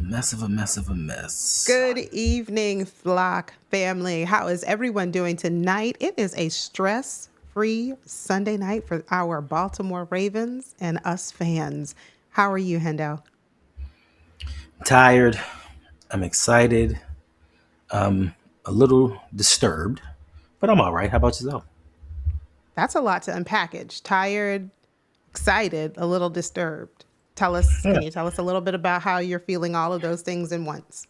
mess of a mess of a mess. Good evening, Flock family. How is everyone doing tonight? It is a stress-free Sunday night for our Baltimore Ravens and us fans. How are you, Hendo? Tired. I'm excited. A little disturbed, but I'm all right. How about yourself? That's a lot to unpackage. Tired, excited, a little disturbed. Can Yeah. you tell us a little bit about how you're feeling all of those things in once?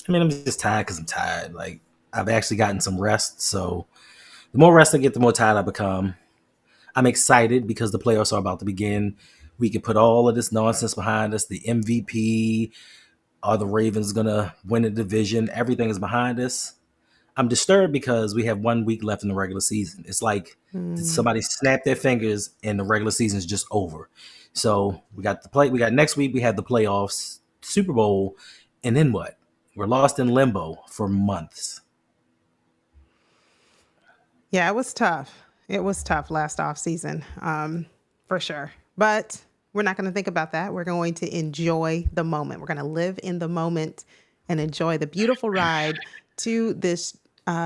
I mean, I'm just tired because I'm tired. Like, I've actually gotten some rest. So, the more rest I get, the more tired I become. I'm excited because the playoffs are about to begin. We can put all of this nonsense behind us. The MVP, are the Ravens going to win the division? Everything is behind us. I'm disturbed because we have 1 week left in the regular season. It's like did Hmm. somebody snap their fingers and the regular season is just over. So we got the play. We got next week. We have the playoffs, Super Bowl, and then what? We're lost in limbo for months. Yeah, it was tough. It was tough last off season, for sure. But we're not going to think about that. We're going to enjoy the moment. We're going to live in the moment and enjoy the beautiful ride to this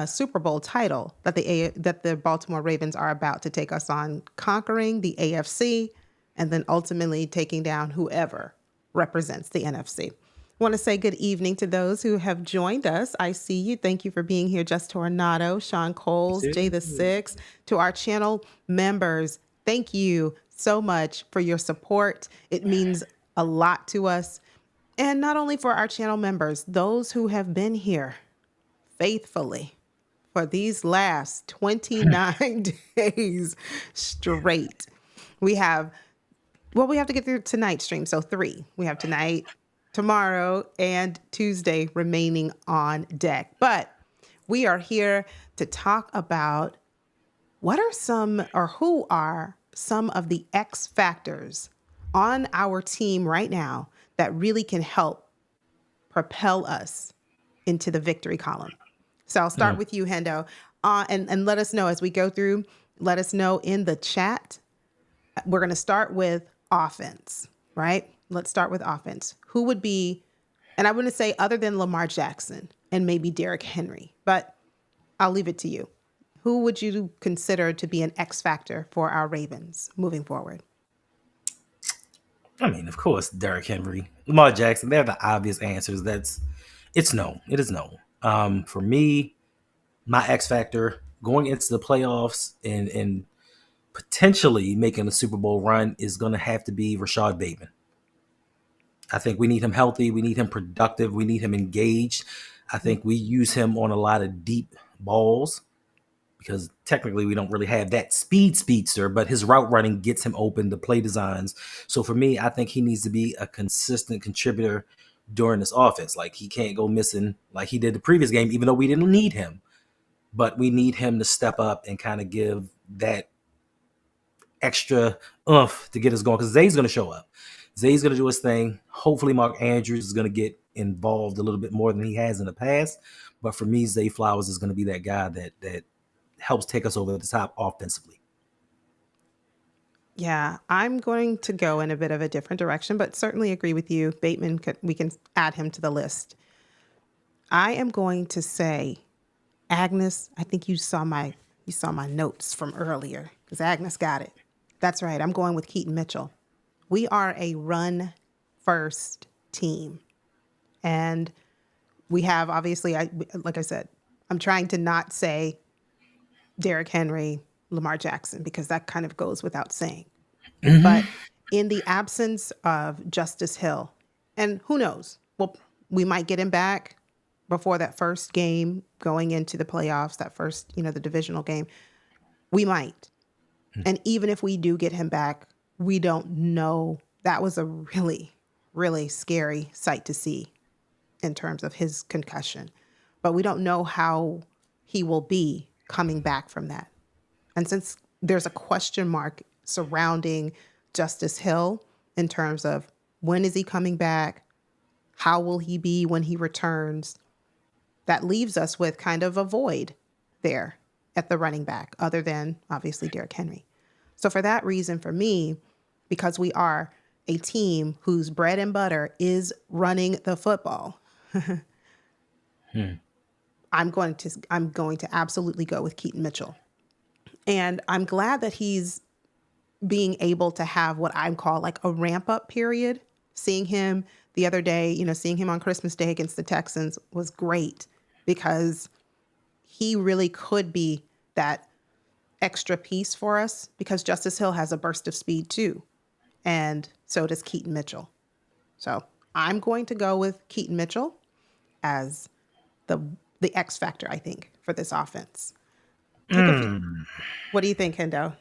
Super Bowl title that the Baltimore Ravens are about to take us on, conquering the AFC and then ultimately taking down whoever represents the NFC. Want to say good evening to those who have joined us. I see you. Thank you for being here. Just Tornado, Sean Coles, Jay the Six. To our channel members, thank you so much for your support. It means a lot to us. And not only for our channel members, those who have been here faithfully for these last 29 days straight. We have we have to get through tonight's stream. So three. We have tonight, tomorrow, and Tuesday remaining on deck. But we are here to talk about who are some of the X factors on our team right now that really can help propel us into the victory column. So I'll start with you, Hendo, and let us know as we go through. Let us know in the chat. We're going to start with offense, right? Let's start with offense. Who would be, and I wouldn't say other than Lamar Jackson and maybe Derrick Henry, but I'll leave it to you. Who would you consider to be an X factor for our Ravens moving forward? I mean, of course, Derrick Henry, Lamar Jackson. They're the obvious answers. It's known. It is known. For me, my X factor going into the playoffs and potentially making a Super Bowl run is going to have to be Rashad Bateman. I think we need him healthy. We need him productive. We need him engaged. I think we use him on a lot of deep balls because technically we don't really have that speedster, but his route running gets him open, the play designs. So for me, I think he needs to be a consistent contributor during this offense. Like he can't go missing like he did the previous game, even though we didn't need him. But we need him to step up and kind of give that extra oomph to get us going because Zay's going to show up. Zay's going to do his thing. Hopefully, Mark Andrews is going to get involved a little bit more than he has in the past. But for me, Zay Flowers is going to be that guy that helps take us over the top offensively. Yeah, I'm going to go in a bit of a different direction, but certainly agree with you. We can add him to the list. I am going to say, Agnes, I think you saw my notes from earlier because Agnes got it. That's right. I'm going with Keaton Mitchell. We are a run first team. And we have obviously, like I said, I'm trying to not say Derrick Henry, Lamar Jackson, because that kind of goes without saying. But in the absence of Justice Hill, and who knows, well, we might get him back before that first game going into the playoffs, that first, the divisional game. We might. And even if we do get him back, we don't know. That was a really, really scary sight to see in terms of his concussion. But we don't know how he will be coming back from that. And since there's a question mark surrounding Justice Hill in terms of when is he coming back, how will he be when he returns, that leaves us with kind of a void there at the running back, other than obviously Derrick Henry. So for that reason, for me, because we are a team whose bread and butter is running the football, Hmm. I'm going to absolutely go with Keaton Mitchell. And I'm glad that he's being able to have what I call like a ramp up period. Seeing him the other day, seeing him on Christmas Day against the Texans was great because he really could be that extra piece for us because Justice Hill has a burst of speed too. And so does Keaton Mitchell. So I'm going to go with Keaton Mitchell as the the X factor, I think, for this offense. Take a few. Mm. What do you think, Hendo?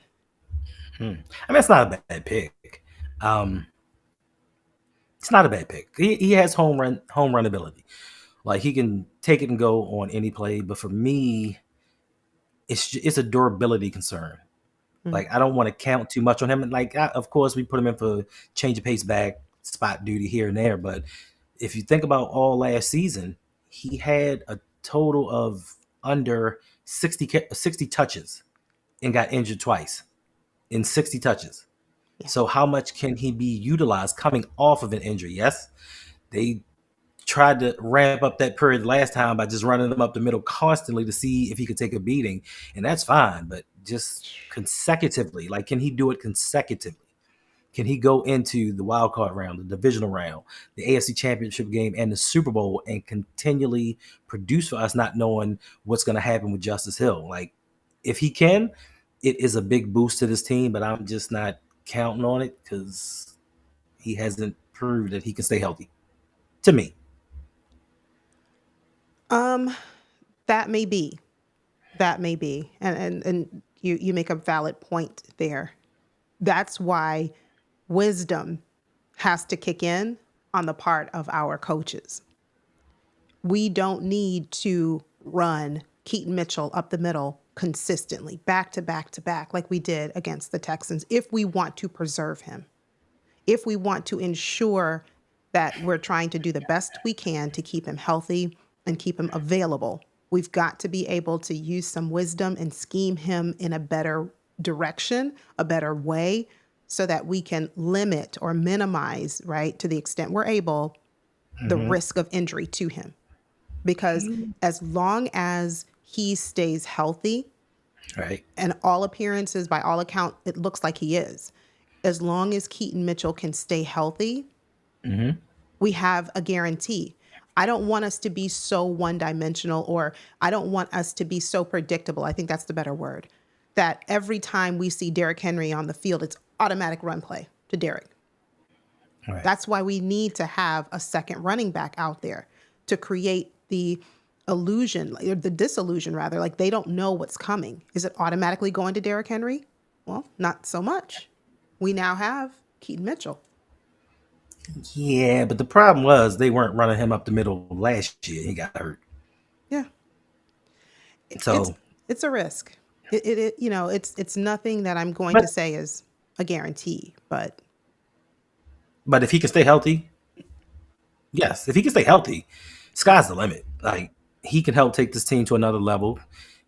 Hmm. I mean, it's not a bad pick. Um, it's not a bad pick. He has home run ability. Like he can take it and go on any play. But for me, it's a durability concern. Mm, Like I don't want to count too much on him. And like, of course, we put him in for change of pace back, spot duty here and there. But if you think about all last season, he had a total of under 60 touches and got injured twice in 60 touches. yeah. So how much can he be utilized coming off of an injury? Yes, they tried to ramp up that period last time by just running him up the middle constantly to see if he could take a beating, and that's fine. But just consecutively, like, can he do it consecutively? Can he go into the wild card round, the divisional round, the AFC Championship game, and the Super Bowl and continually produce for us, not knowing what's going to happen with Justice Hill? Like, if he can, it is a big boost to this team, but I'm just not counting on it because he hasn't proved that he can stay healthy. To me, Um, that may be. That may be. And you make a valid point there. That's why wisdom has to kick in on the part of our coaches. We don't need to run Keaton Mitchell up the middle consistently, back to back to back, like we did against the Texans, if we want to preserve him, if we want to ensure that we're trying to do the best we can to keep him healthy and keep him available. We've got to be able to use some wisdom and scheme him in a better direction, a better way, so that we can limit or minimize, right, to the extent we're able, the mm-hmm. risk of injury to him. Because as long as he stays healthy, Right. and all appearances, by all account, it looks like he is. As long as Keaton Mitchell can stay healthy, Mm-hmm. we have a guarantee. I don't want us to be so one dimensional, or I don't want us to be so predictable. I think that's the better word. That every time we see Derrick Henry on the field, it's automatic run play to Derrick. Right. That's why we need to have a second running back out there to create the illusion, or the disillusion rather, like they don't know what's coming. Is it automatically going to Derrick Henry? Well, not so much. We now have Keaton Mitchell. Yeah, but the problem was they weren't running him up the middle last year. He got hurt. Yeah, it's So, it's a risk. It's nothing that I'm going to but say is a guarantee, but but if he can stay healthy, yes, if he can stay healthy, sky's the limit. Like he can help take this team to another level.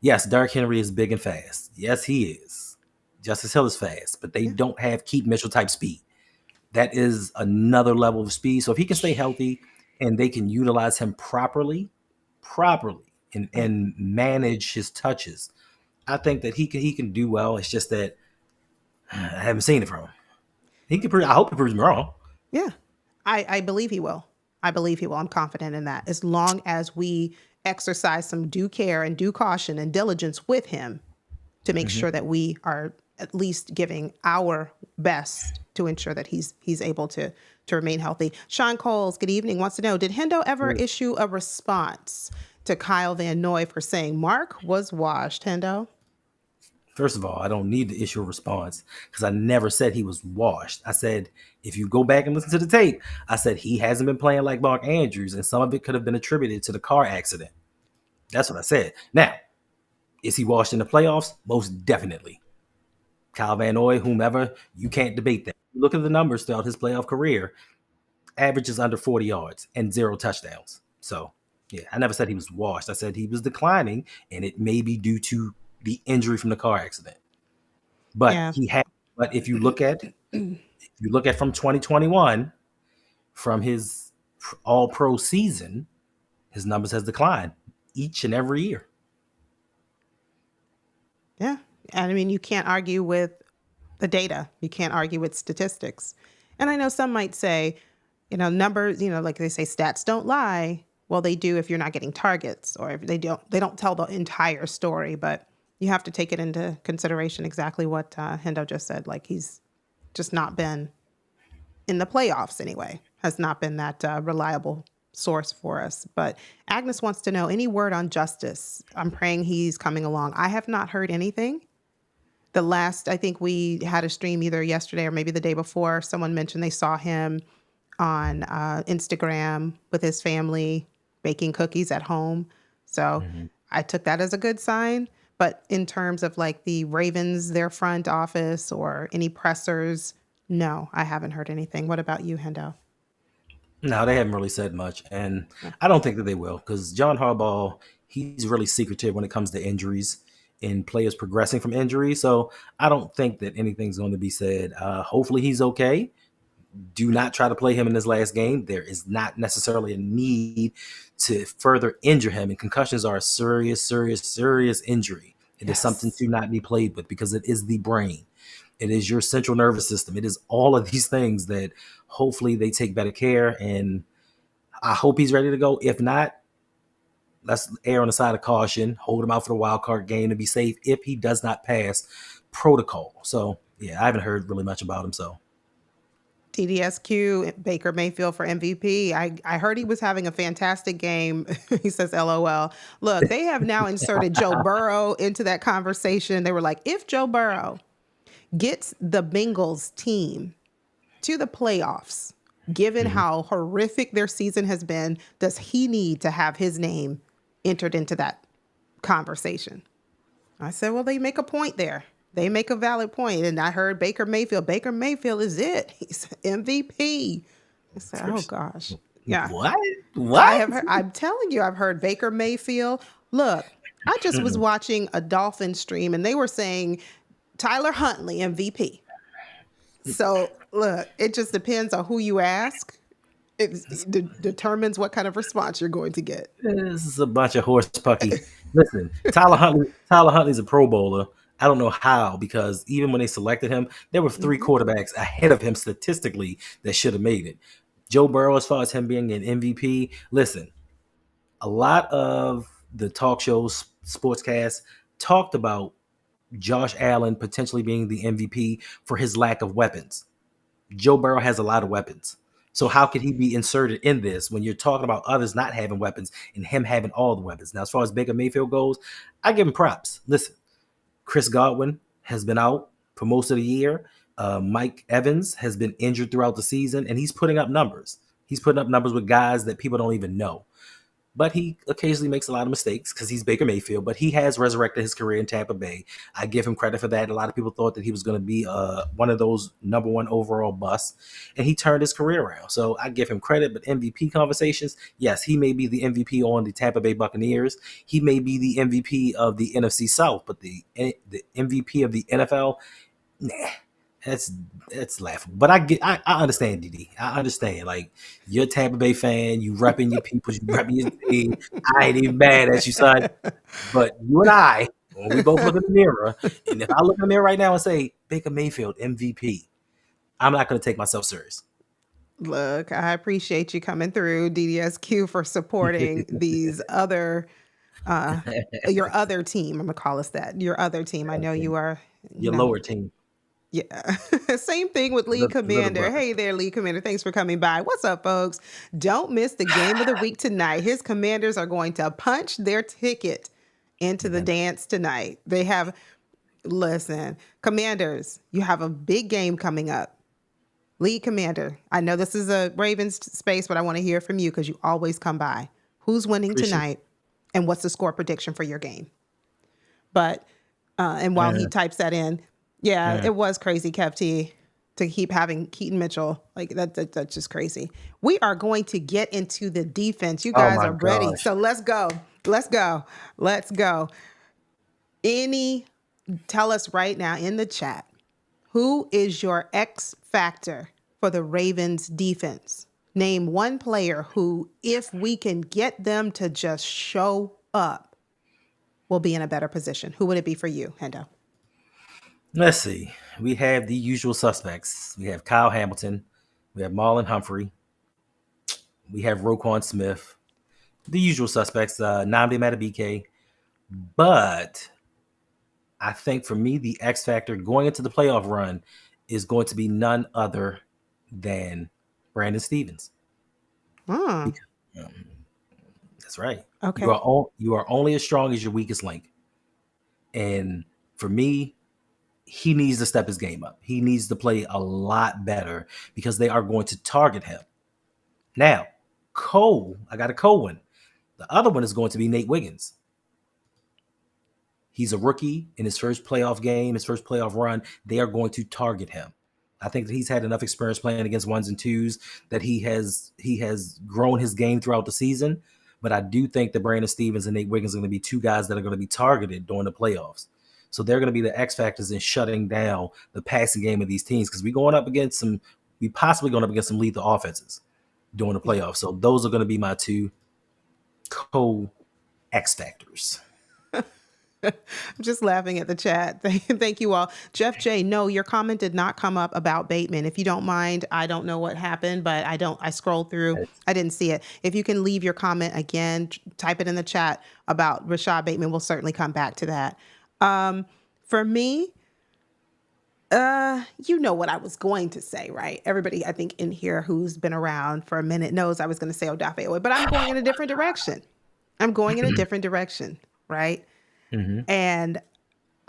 Yes, Derrick Henry is big and fast. Yes, he is. Justice Hill is fast, but they yeah, don't have Keith Mitchell type speed. That is another level of speed. So if he can stay healthy and they can utilize him properly, and, right. and manage his touches, I think that he can do well. It's just that I haven't seen it from him. He can. I hope he proves me wrong. Yeah, I believe he will. I believe he will. I'm confident in that. As long as we exercise some due care and due caution and diligence with him to make Mm-hmm. sure that we are at least giving our best to ensure that he's able to remain healthy. Sean Coles, good evening, wants to know, did Hendo ever issue a response to Kyle Van Noy for saying Mark was washed? Hendo? First of all, I don't need to issue a response because I never said he was washed. I said if you go back and listen to the tape, I said he hasn't been playing like Mark Andrews, and some of it could have been attributed to the car accident. That's what I said. Now, is he washed in the playoffs? Most definitely. Kyle Van Noy, whomever, you can't debate that. Look at the numbers throughout his playoff career. Averages under 40 yards and 0 touchdowns. So, yeah, I never said he was washed. I said he was declining, and it may be due to the injury from the car accident. But Yeah. he had. But if you look at You look at from 2021, from his all pro season, his numbers has declined each and every year. Yeah. And I mean, you can't argue with the data. You can't argue with statistics. And I know some might say, numbers, like they say stats don't lie. Well, they do if you're not getting targets, or if they don't tell the entire story, but you have to take it into consideration exactly what Hendo just said. Like, he's just not been in the playoffs anyway, has not been that reliable source for us. But Agnes wants to know any word on Justice. I'm praying he's coming along. I have not heard anything. I think we had a stream either yesterday or maybe the day before. Someone mentioned they saw him on Instagram with his family baking cookies at home. So Mhm. I took that as a good sign. But in terms of like the Ravens, their front office, or any pressers, no, I haven't heard anything. What about you, Hendo? No, they haven't really said much, and Yeah. I don't think that they will because John Harbaugh, he's really secretive when it comes to injuries and players progressing from injury. So I don't think that anything's going to be said. Hopefully, he's okay. Do not try to play him in this last game. There is not necessarily a need to further injure him, and concussions are a serious, serious, serious injury. It is something Yes. to not be played with because it is the brain. It is your central nervous system. It is all of these things that hopefully they take better care. And I hope he's ready to go. If not, let's err on the side of caution. Hold him out for the wild card game to be safe if he does not pass protocol. So yeah, I haven't heard really much about him. So TDSQ, Baker Mayfield for MVP. I heard he was having a fantastic game. He says, LOL. Look, they have now inserted Joe Burrow into that conversation. They were like, if Joe Burrow gets the Bengals team to the playoffs, given mhm. how horrific their season has been, does he need to have his name entered into that conversation? I said, well, they make a point there. They make a valid point. And I heard Baker Mayfield. Baker Mayfield is it. He's MVP. I said, oh gosh. Yeah. What? What? I'm telling you, I've heard Baker Mayfield. Look, I just was watching a Dolphin stream and they were saying Tyler Huntley MVP. So look, it just depends on who you ask. It determines what kind of response you're going to get. This is a bunch of horse pucky. Listen, Tyler Huntley's a Pro Bowler. I don't know how, because even when they selected him, there were three Hmm. quarterbacks ahead of him statistically that should have made it. Joe Burrow, as far as him being an MVP, listen, a lot of the talk shows, sportscasts talked about Josh Allen potentially being the MVP for his lack of weapons. Joe Burrow has a lot of weapons. So how could he be inserted in this when you're talking about others not having weapons and him having all the weapons? Now, as far as Baker Mayfield goes, I give him props. Listen, Chris Godwin has been out for most of the year. Mike Evans has been injured throughout the season, and he's putting up numbers. He's putting up numbers with guys that people don't even know. But he occasionally makes a lot of mistakes because he's Baker Mayfield. But he has resurrected his career in Tampa Bay. I give him credit for that. A lot of people thought that he was going to be one of those number one overall busts, and he turned his career around. So I give him credit. But MVP conversations, yes, he may be the MVP on the Tampa Bay Buccaneers. He may be the MVP of the NFC South, but the MVP of the NFL, nah, that's that's laughable. But I understand, DD. I understand. Like, you're a Tampa Bay fan, you repping your people, you repping your team. I ain't even mad at you, son. But you and I, when we both look in the mirror, and if I look in the mirror right now and say Baker Mayfield MVP, I'm not going to take myself serious. Look, I appreciate you coming through, DDSQ, for supporting these other, uh, your other team. I'm gonna call us that. Your other team. I know you are, Your lower team, yeah. Same thing with League the little Commander. brother. Hey there, League Commander. Thanks for coming by. What's up, folks? Don't miss the game of the week tonight. His Commanders are going to punch their ticket into the Amen. dance tonight. They have, listen, Commanders, you have a big game coming up. Lead Commander, I know this is a Ravens space, but I want to hear from you because you always come by. Who's winning Appreciate tonight, and what's the score prediction for your game? But and while he it. types that in, yeah, Yeah. it was crazy, Kev T, to keep having Keaton Mitchell. Like that's just crazy. We are going to get into the defense. You Oh guys my are ready, gosh. so let's go. Let's go. Let's go. Any, tell us right now in the chat, who is your X factor for the Ravens defense. Name one player who, if we can get them to just show up, will be in a better position. Who would it be for you, Hendo? Let's see. We have the usual suspects. We have Kyle Hamilton. We have Marlon Humphrey. We have Roquan Smith. The usual suspects. Nnamdi Madubuike. But I think for me, the X factor going into the playoff run is going to be none other than Brandon Stevens. Hmm. Because, um, that's right. Okay. You are only as strong as your weakest link. And for me, he needs to step his game up. He needs to play a lot better because they are going to target him. Now, Cole, I got a Cole one. The other one is going to be Nate Wiggins. He's a rookie in his first playoff game, his first playoff run. They are going to target him. I think that he's had enough experience playing against ones and twos that he has grown his game throughout the season. But I do think that Brandon Stevens and Nate Wiggins are going to be two guys that are going to be targeted during the playoffs. So they're going to be the X factors in shutting down the passing game of these teams because we possibly going up against some lethal offenses during the Yeah. playoffs. So those are going to be my two co X factors. I'm just laughing at the chat. Thank you all. Jeff J, no, your comment did not come up about Bateman. If you don't mind, I don't know what happened, but I scrolled through. I didn't see it. If you can leave your comment again, type it in the chat about Rashad Bateman. We'll certainly come back to that. For me, you know what I was going to say, right? Everybody, I think, in here who's been around for a minute knows I was going to say Odafe Oweh, but I'm going in a different direction. I'm going in a different direction, right? Mm-hmm. And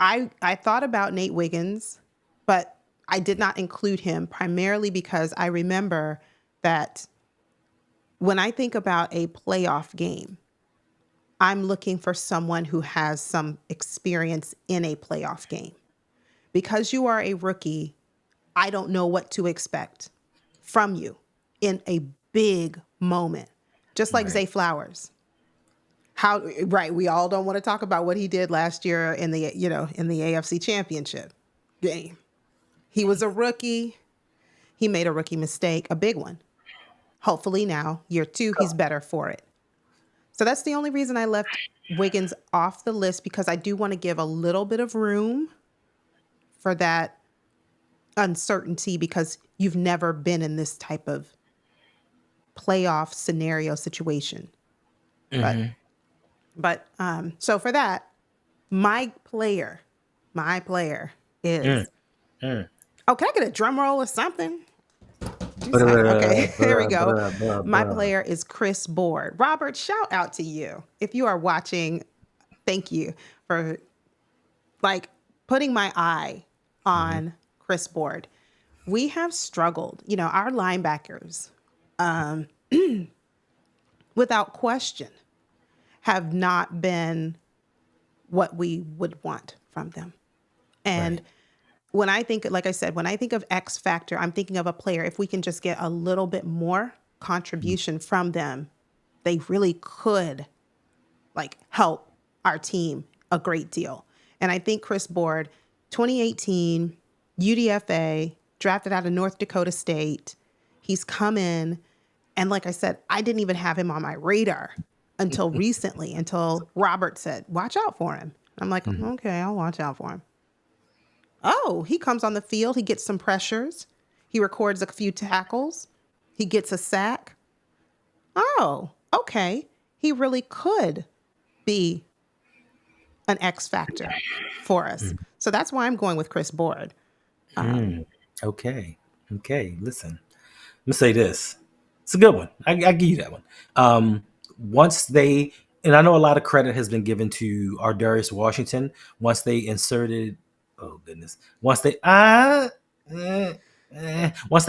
I thought about Nate Wiggins, but I did not include him primarily because I remember that when I think about a playoff game, I'm looking for someone who has some experience in a playoff game. Because you are a rookie, I don't know what to expect from you in a big moment. Just like Right. Zay Flowers. Right, we all don't want to talk about what he did last year in the AFC Championship game. He was a rookie. He made a rookie mistake, a big one. Hopefully now, year 2, he's better for it. So that's the only reason I left Wiggins off the list, because I do want to give a little bit of room for that uncertainty, because you've never been in this type of playoff scenario situation. But Mm-hmm. so for that, my player is, Mm. oh, can I get a drum roll or something? Okay, there we go. My player is Chris Board. Robert, shout out to you. If you are watching, thank you for like putting my eye Mm-hmm. on Chris Board. We have struggled, our linebackers, without question, have not been what we would want from them. And Right. when I think, like I said, when I think of X factor, I'm thinking of a player. If we can just get a little bit more contribution from them, they really could help our team a great deal. And I think Chris Board, 2018, UDFA, drafted out of North Dakota State. He's come in. And like I said, I didn't even have him on my radar until recently, until Robert said, watch out for him. I'm like, Mm-hmm. okay, I'll watch out for him. Oh, he comes on the field. He gets some pressures. He records a few tackles. He gets a sack. Oh, okay. He really could be an X factor for us. So that's why I'm going with Chris Board. Mm. Okay. Okay. Listen, let me say this. It's a good one. I give you that one. Once they, and I know a lot of credit has been given to Ardarius Washington. Once they inserted, oh goodness, once they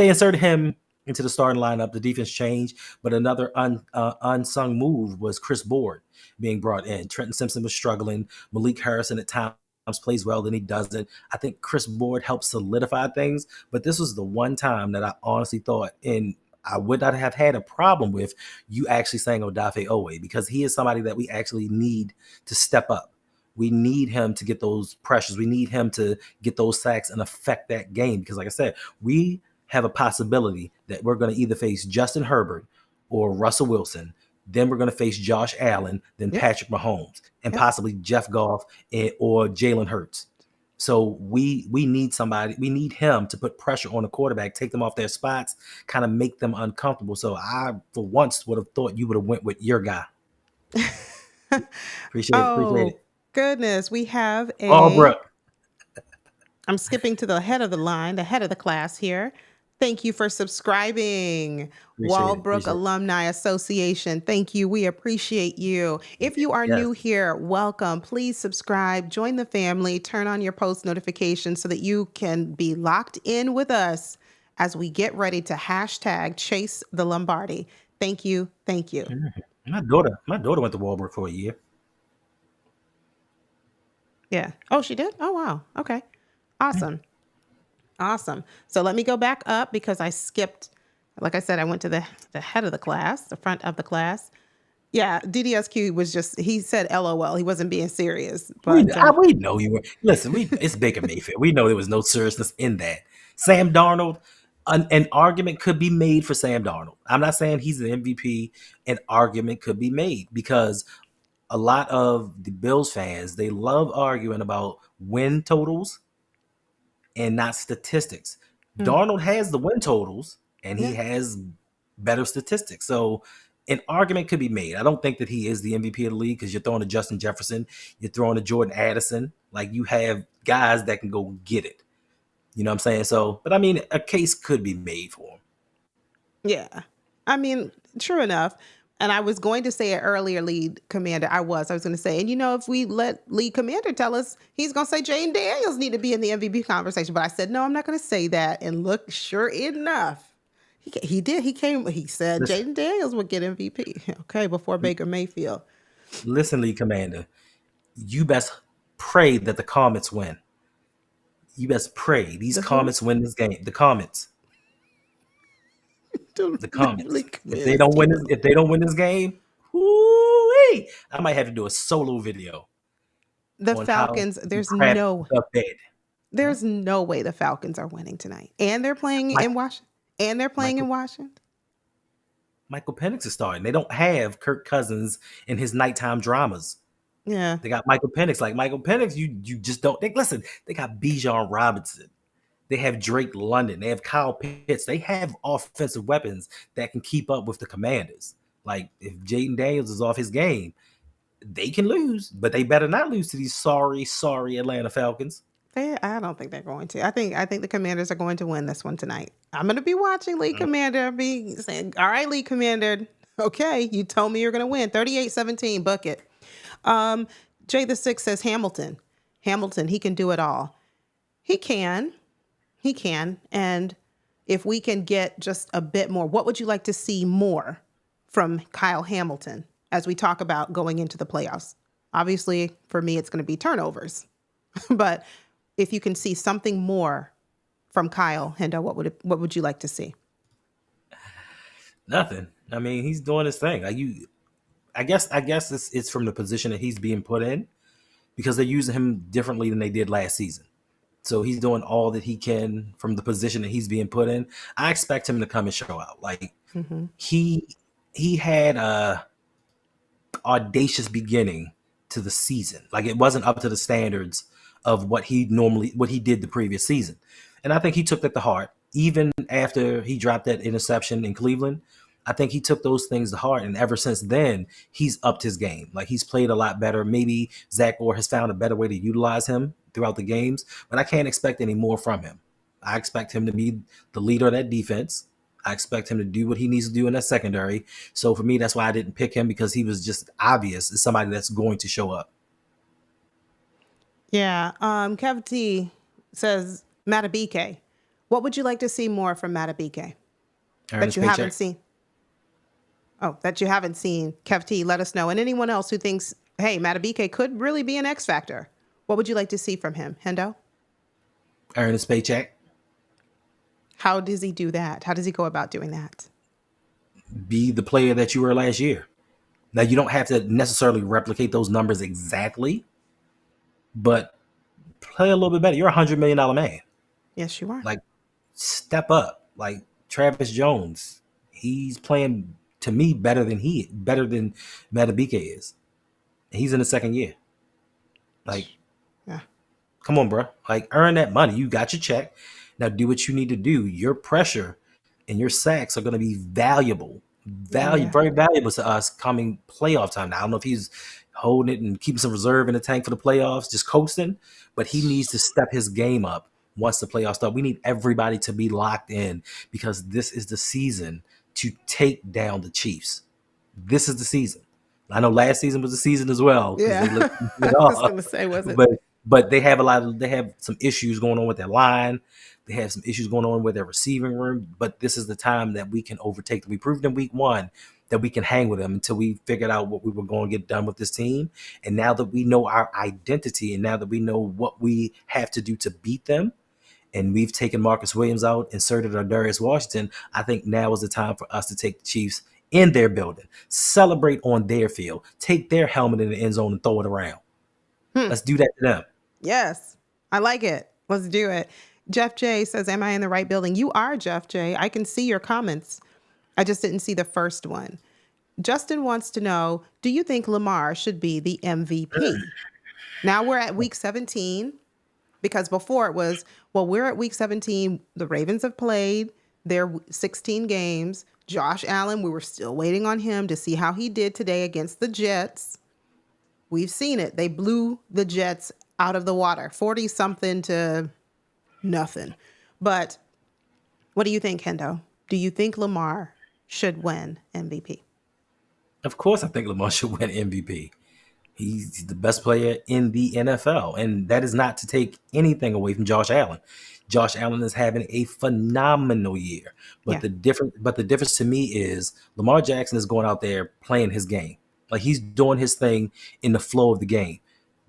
inserted him into the starting lineup, the defense changed. But another unsung move was Chris Board being brought in. Trenton Simpson was struggling. Malik Harrison at times plays well, then he doesn't. I think Chris Board helped solidify things, but this was the one time that I honestly thought, and I would not have had a problem with you actually saying Odafe Oweh, because he is somebody that we actually need to step up. We need him to get those pressures. We need him to get those sacks and affect that game. Because, like I said, we have a possibility that we're going to either face Justin Herbert or Russell Wilson. Then we're going to face Josh Allen, then Yep. Patrick Mahomes, and Yep. possibly Jeff Goff or Jalen Hurts. So we need somebody. We need him to put pressure on the quarterback, take them off their spots, kind of make them uncomfortable. So I, for once, would have thought you would have went with your guy. Appreciate it. Appreciate Oh, it. goodness. We have a Albrook. I'm skipping to the head of the line, the head of the class here. Thank you for subscribing. Appreciate it. Walbrook Appreciate it. Alumni Association. Thank you. We appreciate you. If you are Yes. new here, welcome. Please subscribe, join the family, turn on your post notifications so that you can be locked in with us as we get ready to hashtag chase the Lombardi. Thank you. Thank you. My daughter went to Walbrook for a year. Yeah. Oh, she did? Oh, wow. Okay. Awesome. Awesome. So let me go back up because I skipped. Like I said, I went to the head of the class, the front of the class. Yeah, DDSQ was just, he said LOL. He wasn't being serious. But We know you were. Listen, it's Baker Mayfield. We know there was no seriousness in that. Sam Darnold, an argument could be made for Sam Darnold. I'm not saying he's an MVP. An argument could be made because a lot of the Bills fans, they love arguing about win totals and not statistics. mm, Darnold has the win totals and he yeah, has better statistics. So an argument could be made. I don't think that he is the MVP of the league because you're throwing to Justin Jefferson, you're throwing to Jordan Addison. Like you have guys that can go get it. You know what I'm saying? So, but I mean, a case could be made for him. yeah. I mean, true enough. And I was going to say it earlier, lead commander. I was going to say, and if we let lead commander tell us, he's going to say Jaden Daniels need to be in the MVP conversation. But I said, no, I'm not going to say that. And look, sure enough, he did. He came, he said Listen, Jaden Daniels would get MVP. Okay. Before Baker Mayfield. listen, Lee Commander, you best pray that the Comets win. You best pray these The who? Comets win this game. The Comets. The The Comets. lead If they commander. don't win this, if they don't win this game, whoo-wee, I might have to do a solo video The on how Falcons, you crap the bed. Huh? there's no way the Falcons are winning tonight. And they're playing Mike, in Washington. And they're playing in Michael Washington. Michael Penix is starting. They don't have Kirk Cousins in his nighttime dramas. Yeah. They got Michael Penix. Like Michael Penix, you just don't think. Listen, they got Bijan Robinson. They have Drake London. They have Kyle Pitts. They have offensive weapons that can keep up with the Commanders. Like if Jaden Daniels is off his game, they can lose, but they better not lose to these sorry Atlanta Falcons. I don't think they're going to. I think the Commanders are going to win this one tonight. I'm going to be watching League Commander. I'll be saying, all right, League Commander. Okay, you told me you're going to win. 38-17 bucket. Jay the Six says Hamilton. Hamilton, he can do it all. He can. He can. And if we can get just a bit more, what would you like to see more from Kyle Hamilton as we talk about going into the playoffs? Obviously, for me, it's going to be turnovers. But if you can see something more from Kyle Hendo, what would you like to see? Nothing. I mean, he's doing his thing. Like I guess it's from the position that he's being put in because they're using him differently than they did last season. So he's doing all that he can from the position that he's being put in. I expect him to come and show out. Like Mm-hmm. he had a audacious beginning to the season. Like it wasn't up to the standards of what he did the previous season. And I think he took that to heart. Even after he dropped that interception in Cleveland, I think he took those things to heart. And ever since then, he's upped his game. Like he's played a lot better. Maybe Zach Orr has found a better way to utilize him throughout the games, but I can't expect any more from him. I expect him to be the leader of that defense. I expect him to do what he needs to do in that secondary. So for me, that's why I didn't pick him because he was just obvious as somebody that's going to show up. Yeah. Kev T says Matabike. What would you like to see more from Matabike that Ernest you haven't paycheck. seen? Oh, that you haven't seen. Kev T, let us know. And anyone else who thinks, hey, Matabike could really be an X factor. What would you like to see from him? Hendo? Earn his paycheck. How does he do that? How does he go about doing that? Be the player that you were last year. Now you don't have to necessarily replicate those numbers exactly, but play a little bit better. You're $100 million man. Yes, you are. Like step up. Like Travis Jones, he's playing to me better than Matabike is. He's in the second year. Like, Yeah. come on, bro. Like, earn that money. You got your check. Now do what you need to do. Your pressure and your sacks are going to be valuable, Oh yeah. very valuable to us coming playoff time. Now, I don't know if he's holding it and keeping some reserve in the tank for the playoffs, just coasting, but he needs to step his game up once the playoffs start. We need everybody to be locked in because this is the season to take down the Chiefs. This is the season. I know last season was the season as well because Yeah. they looked it I was off, gonna say, was it? but they have they have some issues going on with their line. They have some issues going on with their receiving room. But this is the time that we can overtake them. We proved in week one that we can hang with them until we figured out what we were going to get done with this team. And now that we know our identity and now that we know what we have to do to beat them, and we've taken Marcus Williams out, inserted our Darius Washington, I think now is the time for us to take the Chiefs in their building, celebrate on their field, take their helmet in the end zone and throw it around. Hmm. Let's do that to them. Yes. I like it. Let's do it. Jeff J says, am I in the right building? You are, Jeff J. I can see your comments. I just didn't see the first one. Justin wants to know, do you think Lamar should be the MVP? Now we're at week 17 because before it was, well, we're at week 17. The Ravens have played their 16 games. Josh Allen, we were still waiting on him to see how he did today against the Jets. We've seen it. They blew the Jets out of the water, 40 something to nothing. But what do you think, Hendo? Do you think Lamar should win MVP? Of course, I think Lamar should win MVP. He's the best player in the NFL, and that is not to take anything away from Josh Allen. Josh Allen is having a phenomenal year, Yeah. but the difference to me is Lamar Jackson is going out there playing his game, like he's doing his thing in the flow of the game.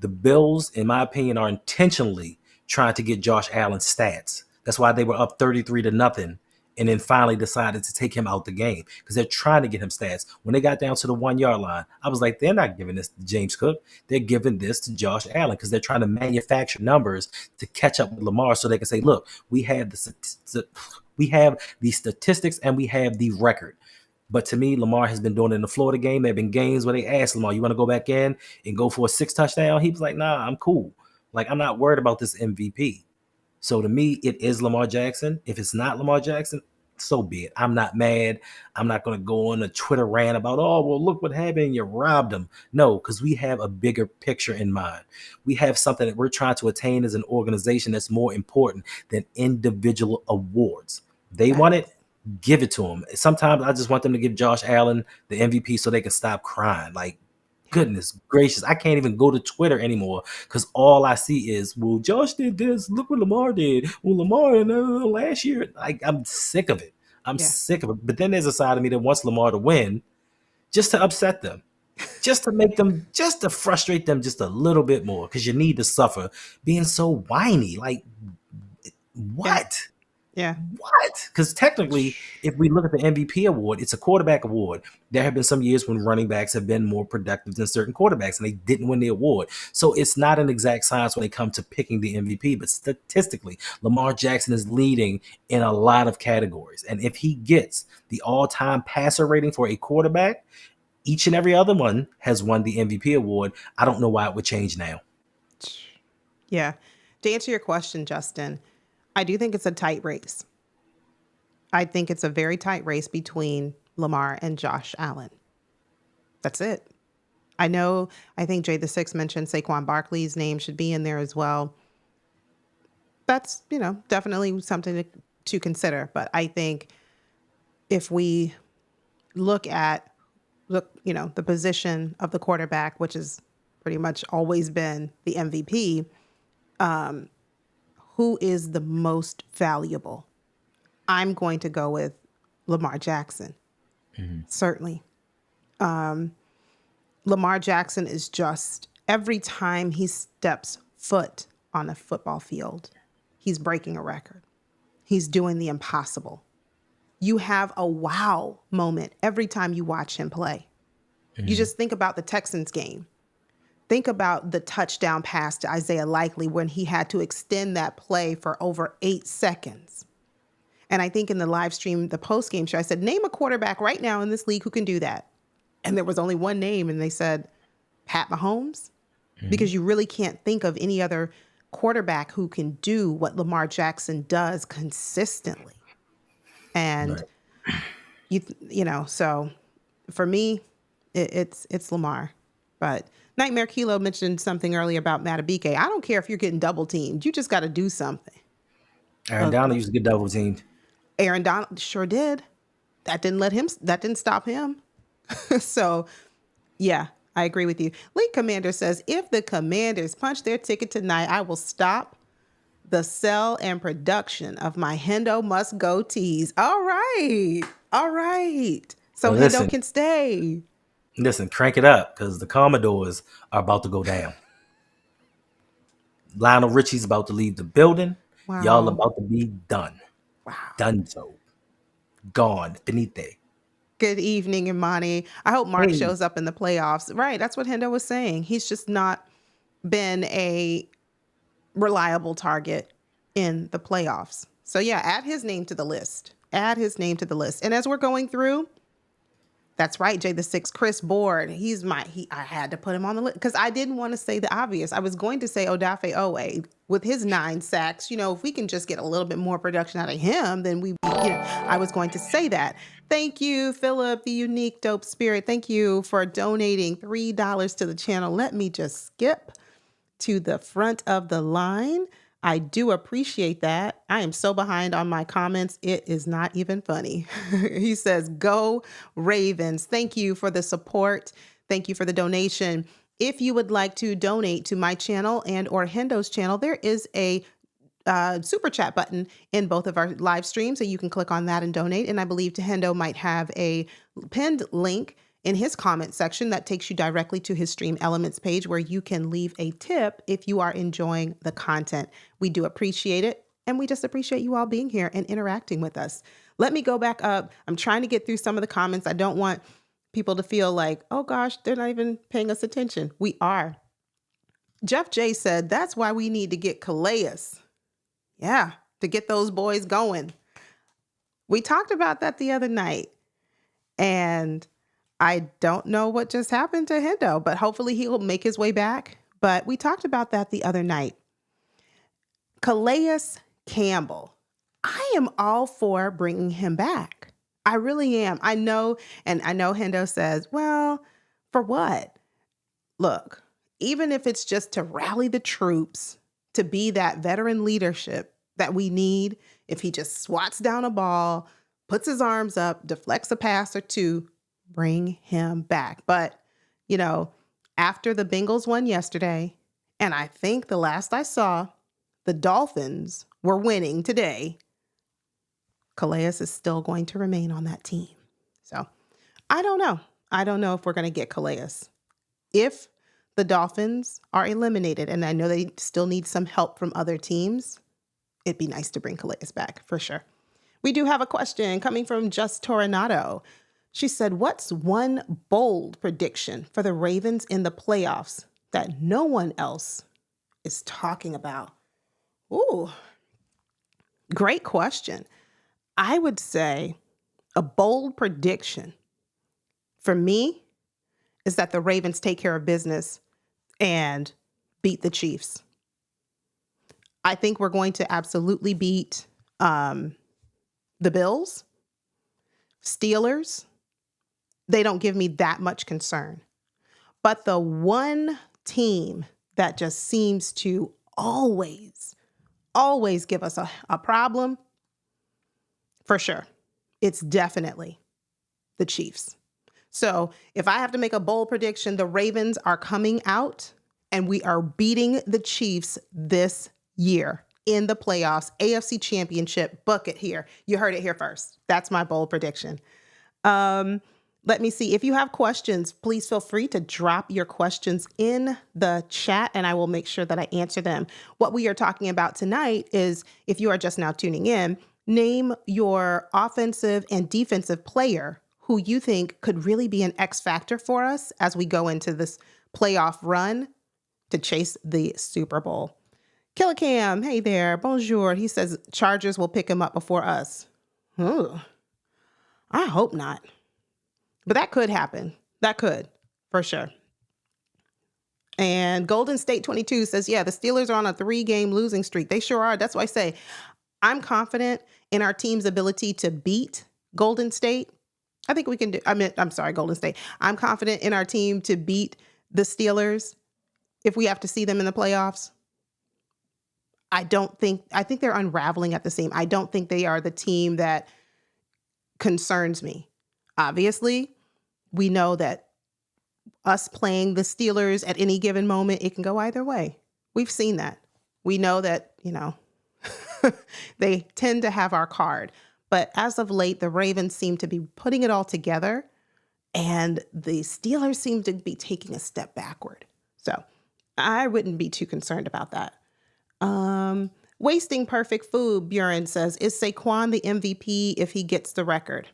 The Bills, in my opinion, are intentionally trying to get Josh Allen's stats. That's why they were up 33 to nothing and then finally decided to take him out the game because they're trying to get him stats. When they got down to the 1 yard line, I was like, they're not giving this to James Cook. They're giving this to Josh Allen because they're trying to manufacture numbers to catch up with Lamar so they can say, look, we have the statistics and we have the record. But to me, Lamar has been doing it in the Florida game. There have been games where they asked Lamar, you want to go back in and go for a 6 touchdown? He was like, nah, I'm cool. Like, I'm not worried about this MVP. So to me, it is Lamar Jackson. If it's not Lamar Jackson, so be it. I'm not mad. I'm not going to go on a Twitter rant about, oh, well, look what happened. You robbed them. No, because we have a bigger picture in mind. We have something that we're trying to attain as an organization that's more important than individual awards. They want it, Facts. give it to them. Sometimes I just want them to give Josh Allen the MVP so they can stop crying. Like, Yeah. goodness gracious, I can't even go to Twitter anymore because all I see is, well, Josh did this. Look what Lamar did. Well, Lamar last year. Like, I'm sick of it. I'm Yeah. sick of it. But then there's a side of me that wants Lamar to win just to upset them, just to make them, just to frustrate them just a little bit more because you need to suffer being so whiny. Like, Yeah. what? Yeah. What? Because technically, if we look at the MVP award, it's a quarterback award. There have been some years when running backs have been more productive than certain quarterbacks, and they didn't win the award. So it's not an exact science when it comes to picking the MVP. But statistically, Lamar Jackson is leading in a lot of categories. And if he gets the all-time passer rating for a quarterback, each and every other one has won the MVP award. I don't know why it would change now. Yeah. To answer your question, Justin, I do think it's a tight race. I think it's a very tight race between Lamar and Josh Allen. That's it. I think Jay the Six mentioned Saquon Barkley's name should be in there as well. That's, definitely something to consider. But I think if we look, the position of the quarterback, which has pretty much always been the MVP, who is the most valuable? I'm going to go with Lamar Jackson. Certainly. Lamar Jackson is just, every time he steps foot on a football field, he's breaking a record. He's doing the impossible. You have a wow moment every time you watch him play. You just think about the Texans game. Think about the touchdown pass to Isaiah Likely when he had to extend that play for over 8 seconds. And I think in the live stream, the post game show, I said, name a quarterback right now in this league who can do that. And there was only one name, and they said Pat Mahomes, because you really can't think of any other quarterback who can do what Lamar Jackson does consistently. And so for me, it's Lamar. But Nightmare Kilo mentioned something earlier about Matabike. I don't care if you're getting double teamed. You just got to do something. Aaron Donald used to get double teamed. Aaron Donald sure did. That didn't stop him. So, yeah, I agree with you. League Commander says, if the Commanders punch their ticket tonight, I will stop the sell and production of my Hendo Must Go tees. All right. So Well, Hendo can stay. Listen, crank it up because the Commodores are about to go down. Lionel Richie's about to leave the building. Wow. Y'all about to be done. Wow. Done so. Gone. Finite. Good evening, Imani. I hope Mark shows up in the playoffs. Right. That's what Hendo was saying. He's just not been a reliable target in the playoffs. So yeah, add his name to the list. And as we're going through, that's right, Jay the Six, Chris Board. I had to put him on the list because I didn't want to say the obvious. I was going to say Odafe Owe with his 9 sacks. If we can just get a little bit more production out of him, then I was going to say that. Thank you, Philip, the unique dope spirit. Thank you for donating $3 to the channel. Let me just skip to the front of the line. I do appreciate that. I am so behind on my comments. It is not even funny. He says, go Ravens. Thank you for the support. Thank you for the donation. If you would like to donate to my channel and or Hendo's channel, there is a super chat button in both of our live streams. So you can click on that and donate. And I believe Hendo might have a pinned link in his comment section that takes you directly to his Stream Elements page where you can leave a tip if you are enjoying the content. We do appreciate it, and we just appreciate you all being here and interacting with us. Let me go back up. I'm trying to get through some of the comments. I don't want people to feel like, oh gosh, they're not even paying us attention. We are. Jeff J said, that's why we need to get Calais. Yeah, to get those boys going. We talked about that the other night, and I don't know what just happened to Hendo, but hopefully he'll make his way back. But we talked about that the other night. Calais Campbell, I am all for bringing him back. I really am. I know Hendo says, well, for what? Look, even if it's just to rally the troops, to be that veteran leadership that we need, if he just swats down a ball, puts his arms up, deflects a pass or two, bring him back. But, after the Bengals won yesterday, and I think the last I saw, the Dolphins were winning today, Calais is still going to remain on that team. So I don't know. I don't know if we're going to get Calais. If the Dolphins are eliminated, and I know they still need some help from other teams, it'd be nice to bring Calais back for sure. We do have a question coming from Just Toronado. She said, what's one bold prediction for the Ravens in the playoffs that no one else is talking about? Ooh, great question. I would say a bold prediction for me is that the Ravens take care of business and beat the Chiefs. I think we're going to absolutely beat the Bills, Steelers. They don't give me that much concern. But the one team that just seems to always give us a problem, for sure, it's definitely the Chiefs. So if I have to make a bold prediction, the Ravens are coming out and we are beating the Chiefs this year in the playoffs, AFC Championship. Book it here. You heard it here first. That's my bold prediction. Let me see. If you have questions, please feel free to drop your questions in the chat and I will make sure that I answer them. What we are talking about tonight is, if you are just now tuning in, name your offensive and defensive player who you think could really be an X factor for us as we go into this playoff run to chase the Super Bowl. Killicam, hey there, bonjour. He says Chargers will pick him up before us. Ooh, I hope not. But that could happen. That could, for sure. And Golden State 22 says, yeah, the Steelers are on a 3-game losing streak. They sure are. That's why I say I'm confident in our team's ability to beat Golden State. I think we can do, I'm sorry, Golden State. I'm confident in our team to beat the Steelers if we have to see them in the playoffs. I think they're unraveling at the seam. I don't think they are the team that concerns me. Obviously, we know that us playing the Steelers at any given moment, it can go either way. We've seen that. We know that, they tend to have our card. But as of late, the Ravens seem to be putting it all together, and the Steelers seem to be taking a step backward. So I wouldn't be too concerned about that. Wasting perfect food, Buren says, is Saquon the MVP if he gets the record?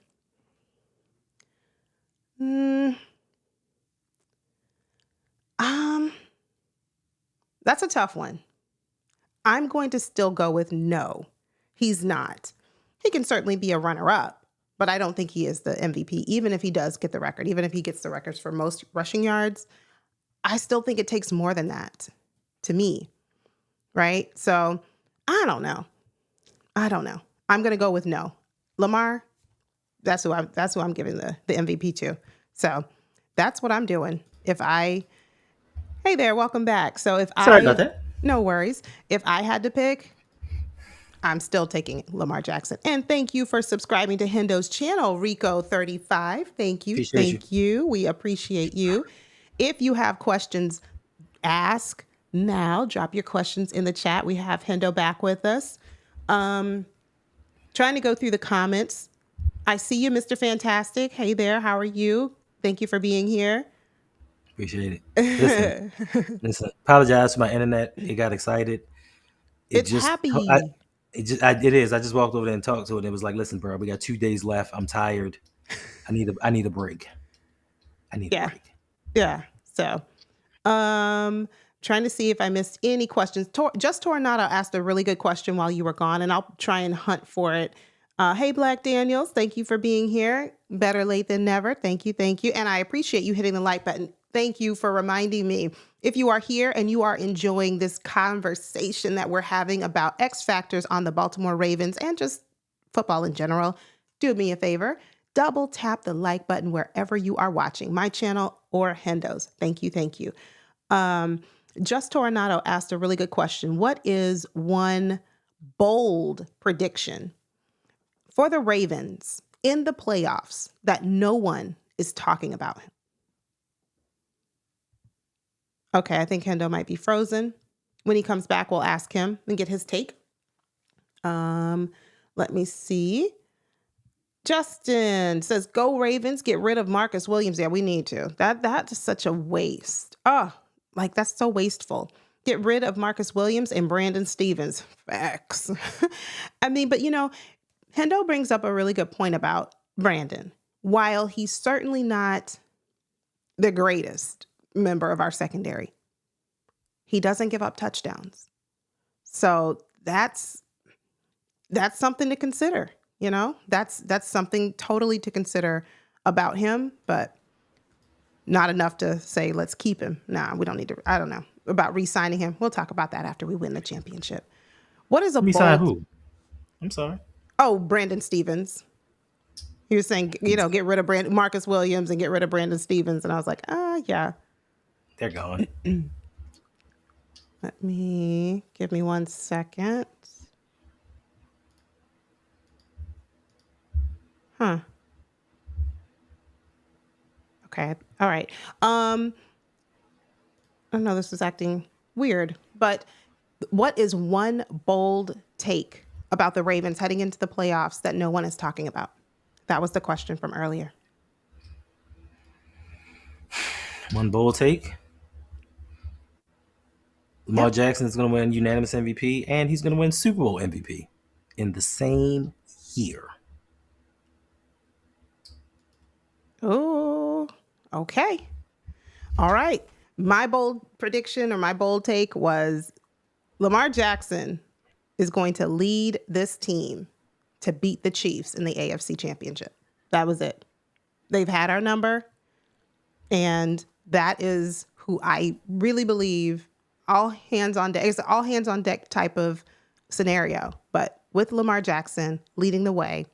That's a tough one. I'm going to still go with no. He's not. He can certainly be a runner-up, but I don't think he is the MVP, even if he does get the record, even if he gets the records for most rushing yards. I still think it takes more than that to me, right? So I don't know. I'm going to go with no. Lamar, that's who I'm giving the MVP to. So that's what I'm doing. Hey there, welcome back. So Sorry about that. No worries. If I had to pick, I'm still taking Lamar Jackson. And thank you for subscribing to Hendo's channel, Rico35. Thank you. Thank you. We appreciate you. If you have questions, ask now. Drop your questions in the chat. We have Hendo back with us. Trying to go through the comments. I see you, Mr. Fantastic. Hey there. How are you? Thank you for being here. Appreciate it. Listen. Apologize for my internet. It got excited. It's happy. It is. I just walked over there and talked to it. And it was like, listen, bro, we got 2 days left. I'm tired. I need a break. I need a break. Yeah. So, trying to see if I missed any questions. Just Tornado asked a really good question while you were gone, and I'll try and hunt for it. Hey, Black Daniels, thank you for being here. Better late than never. Thank you. And I appreciate you hitting the like button. Thank you for reminding me. If you are here and you are enjoying this conversation that we're having about X factors on the Baltimore Ravens and just football in general, do me a favor. Double tap the like button wherever you are watching, my channel or Hendo's. Thank you. Just Tornado asked a really good question. What is one bold prediction for the Ravens in the playoffs that no one is talking about? Okay, I think Hendo might be frozen. When he comes back, we'll ask him and get his take. Let me see. Justin says, go Ravens, get rid of Marcus Williams. Yeah, we need to. That's such a waste. That's so wasteful. Get rid of Marcus Williams and Brandon Stevens. Facts. But Hendo brings up a really good point about Brandon. While he's certainly not the greatest member of our secondary, he doesn't give up touchdowns. So that's something to consider. That's something totally to consider about him, but not enough to say, let's keep him. Nah, we don't need to. I don't know about re-signing him. We'll talk about that after we win the championship. What is a re-sign who? I'm sorry. Oh, Brandon Stevens. He was saying, get rid of Marcus Williams and get rid of Brandon Stevens. And I was like, yeah. They're gone. Give me 1 second. Huh. Okay. All right. I know this is acting weird, but what is one bold take about the Ravens heading into the playoffs that no one is talking about? That was the question from earlier. One bold take. Lamar Jackson is going to win unanimous MVP, and he's going to win Super Bowl MVP in the same year. Oh, okay. All right. My bold prediction or my bold take was Lamar Jackson is going to lead this team to beat the Chiefs in the AFC Championship. That was it. They've had our number, and that is who I really believe all hands on deck. It's an all hands on deck type of scenario. But with Lamar Jackson leading the way,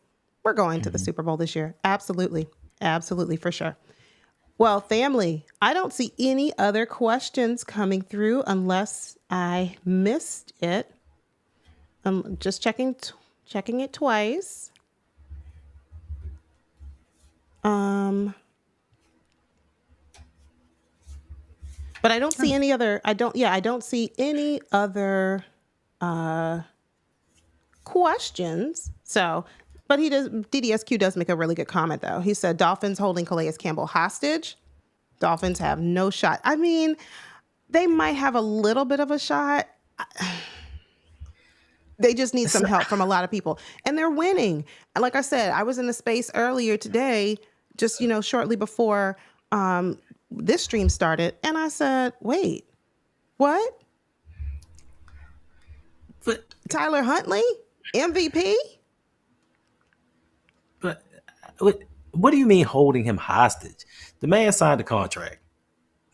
we're going to the Super Bowl this year. Absolutely. Absolutely, for sure. Well, family, I don't see any other questions coming through unless I missed it. I'm just checking it twice. But I don't see any other. I don't see any other questions. So, but he does. DDSQ does make a really good comment though. He said Dolphins holding Calais Campbell hostage. Dolphins have no shot. I mean, they might have a little bit of a shot. They just need some help from a lot of people, and they're winning. And like I said, I was in the space earlier today, just shortly before this stream started, and I said, "Wait, what? But Tyler Huntley, MVP?" but what do you mean holding him hostage? The man signed a contract.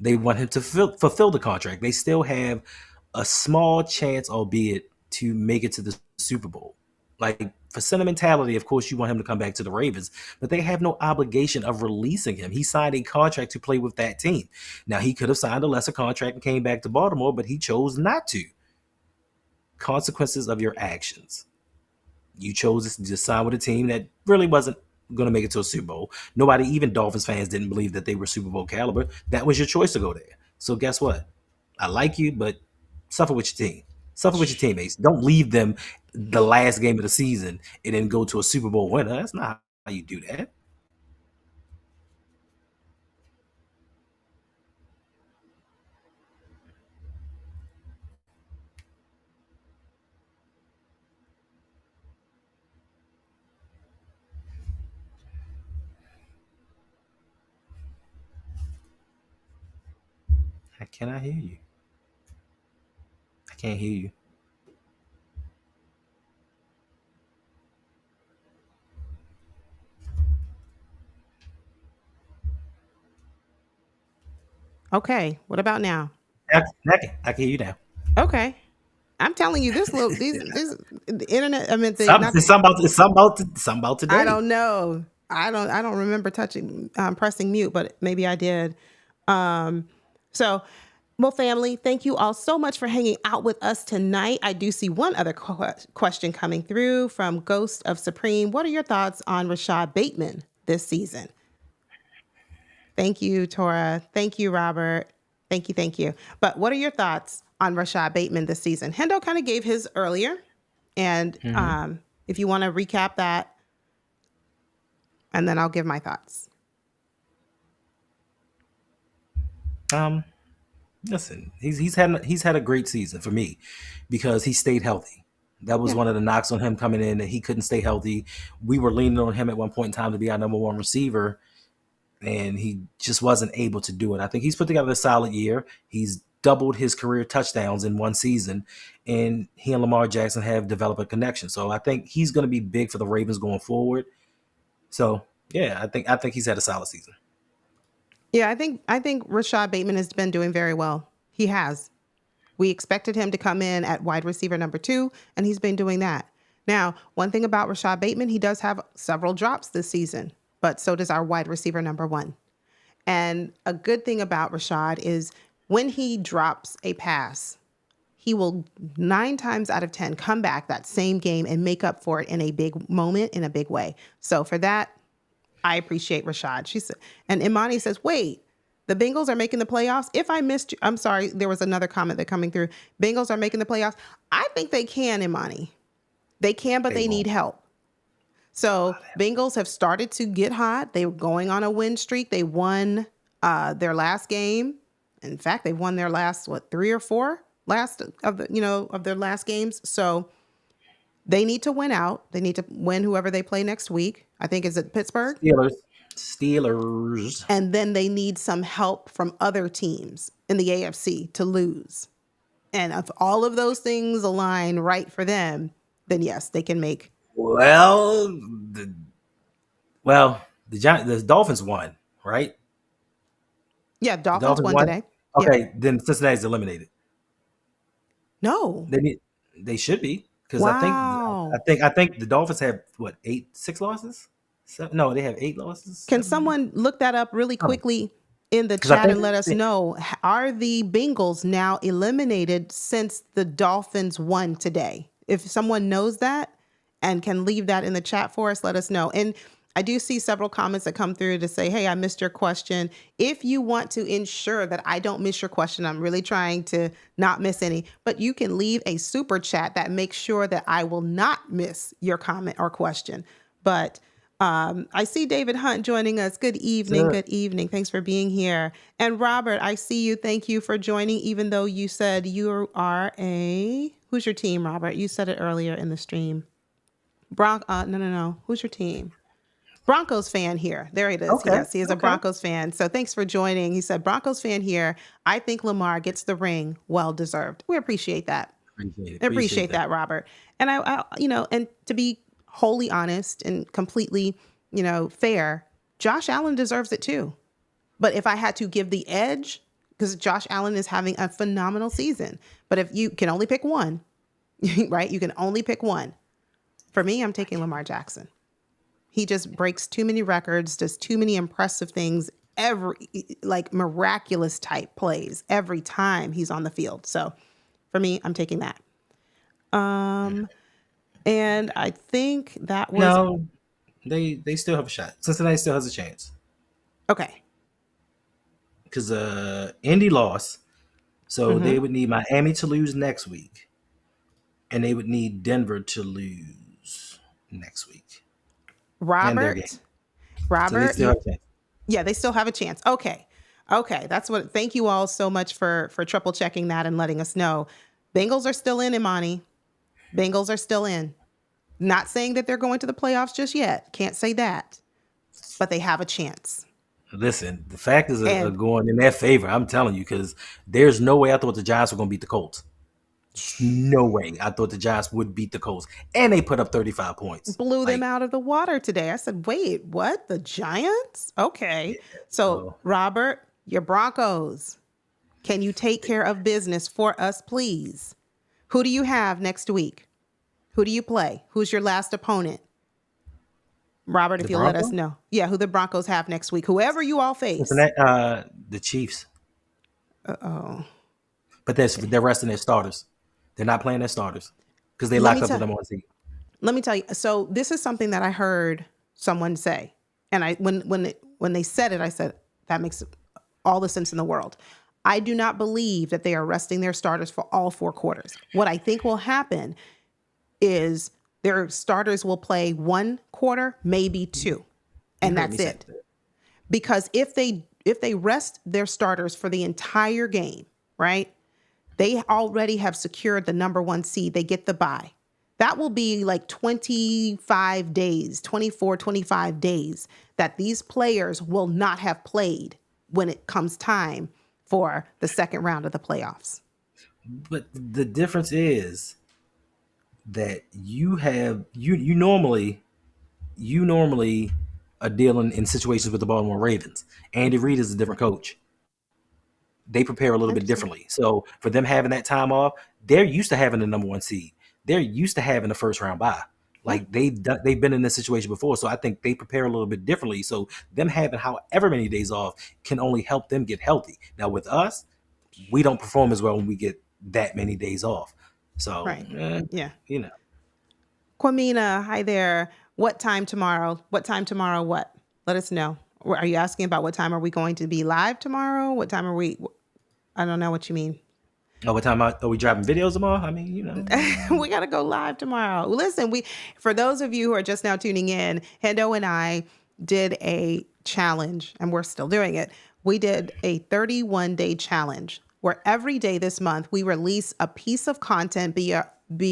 They want him to fulfill the contract. They still have a small chance, albeit, to make it to the Super Bowl. Like, for sentimentality, of course, you want him to come back to the Ravens, but they have no obligation of releasing him. He signed a contract to play with that team. Now, he could have signed a lesser contract and came back to Baltimore, but he chose not to. Consequences of your actions. You chose to sign with a team that really wasn't going to make it to a Super Bowl. Nobody, even Dolphins fans, didn't believe that they were Super Bowl caliber. That was your choice to go there. So guess what? I like you, but suffer with your team. Suffer with your teammates. Don't leave them the last game of the season and then go to a Super Bowl winner. That's not how you do that. I cannot hear you. I can't hear you. Okay, what about now? I can hear you now. Okay, I'm telling you, these the internet. I mean, It's something about I today. don't know. I don't remember pressing mute, but maybe I did. So, well, family, thank you all so much for hanging out with us tonight. I do see one other question coming through from Ghost of Supreme. What are your thoughts on Rashad Bateman this season? Thank you, Tora. Thank you, Robert. Thank you. Thank you. But what are your thoughts on Rashad Bateman this season? Hendo kind of gave his earlier. And if you want to recap that, and then I'll give my thoughts. Listen, he's had a great season for me because he stayed healthy. That was one of the knocks on him coming in, that he couldn't stay healthy. We were leaning on him at one point in time to be our number one receiver, and he just wasn't able to do it. I think he's put together a solid year. He's doubled his career touchdowns in one season, and he and Lamar Jackson have developed a connection. So I think he's going to be big for the Ravens going forward. So yeah, I think he's had a solid season. Yeah, I think Rashad Bateman has been doing very well. He has. We expected him to come in at wide receiver number 2, and he's been doing that. Now, one thing about Rashad Bateman, he does have several drops this season, but so does our wide receiver number 1. And a good thing about Rashad is when he drops a pass, he will 9 times out of 10 come back that same game and make up for it in a big moment, in a big way. So for that, I appreciate Rashad. She said, and Imani says, wait, the Bengals are making the playoffs? If I missed you, I'm sorry, there was another comment that coming through. Bengals are making the playoffs? I think they can, Imani. They can, but they need help. So Bengals have started to get hot. They were going on a win streak. They won their last game. In fact, they won their last, 3 or 4 of their last games. So they need to win out. They need to win whoever they play next week. I think is it Pittsburgh? Steelers. And then they need some help from other teams in the AFC to lose. And if all of those things align right for them, then yes, they can make Well, the well the Dolphins won, right? Yeah, The Dolphins Dolphins won won. today. Yeah. Okay, then Cincinnati's eliminated. No. They need, they should be because Wow. I think the Dolphins have what 6 losses. Seven, no, they have 8 losses. Can 7. someone look that up really Oh, quickly in the because I chat think and let us know? Are the Bengals now eliminated since the Dolphins won today? If someone knows that and can leave that in the chat for us, let us know. And I do see several comments that come through to say, hey, I missed your question. If you want to ensure that I don't miss your question, I'm really trying to not miss any, but you can leave a super chat that makes sure that I will not miss your comment or question. But I see David Hunt joining us. Good evening. sir. Good evening. Thanks for being here. And Robert, I see you. Thank you for joining, even though you said you are who's your team, Robert? You said it earlier in the stream. No. Who's your team? Broncos fan here. There it is. Okay, Yes, he is a okay. Broncos fan. So thanks for joining. He said, Broncos fan here. I think Lamar gets the ring. Well deserved. We appreciate that. Appreciate it. I Appreciate appreciate that. that, Robert. And and to be wholly honest and completely, fair, Josh Allen deserves it too. But if I had to give the edge, because Josh Allen is having a phenomenal season, but if you can only pick one, right? You can only pick one. For me, I'm taking Lamar Jackson. He just breaks too many records, does too many impressive things, like miraculous type plays every time he's on the field. So for me, I'm taking that. Um, and I think that was No, they still have a shot. Cincinnati still has a chance okay. because Indy lost, so hmm they would need Miami to lose next week, and they would need Denver to lose next week and their game. Robert, So they Robert, still have a chance. yeah, they still have a chance. Okay. Okay. Thank you all so much for triple checking that and letting us know. Bengals are still in, Imani. Bengals are still in. Not saying that they're going to the playoffs just yet. Can't say that, but they have a chance. Listen, the fact is And going in their favor. I'm telling you, because there's no way I thought the Giants were going to beat the Colts. No way I thought the Giants would beat the Colts, and they put up 35 points. blew them Like, out of the water today. I said, wait, what? The Giants? Okay. yeah. So, So Robert, your Broncos, can you take care of business for us, please? Who do you have next week? Who do you play? Who's your last opponent? Robert, the if you'll let us Broncos, know. Yeah, who the Broncos have next week. Whoever you all face. Cincinnati, the Chiefs, Uh-oh. but they're resting their starters. They're not playing their starters because they Let me locked up the tell number one seed. let me tell you. So this is something that I heard someone say. And when they said it, I said, that makes all the sense in the world. I do not believe that they are resting their starters for all 4 quarters. What I think will happen is their starters will play 1 quarter, maybe 2, You and heard me that's say it. that. Because if they rest their starters for the entire game, right? They already have secured the number 1 seed. They get the bye. That will be like 25 days, 24, 25 days that these players will not have played when it comes time for the second round of the playoffs. But the difference is that you normally are dealing in situations with the Baltimore Ravens. Andy Reid is a different coach. They prepare a I little bit understand. differently. So for them having that time off, they're used to having the number one seed. They're used to having the first round bye. Yeah, Like they've been in this situation before, so I think they prepare a little bit differently. So them having however many days off can only help them get healthy. Now with us, we don't perform as well when we get that many days off. So right. Yeah. you know, Kwamina, hi there. What time tomorrow? What time tomorrow? What? Let us know. Are you asking about what time are we going to be live tomorrow? What time are we? I don't know what you mean. oh, what time are we dropping videos tomorrow? I mean, We got to go live tomorrow. Listen, for those of you who are just now tuning in, Hendo and I did a challenge and we're still doing it. We did a 31-day challenge where every day this month we release a piece of content, be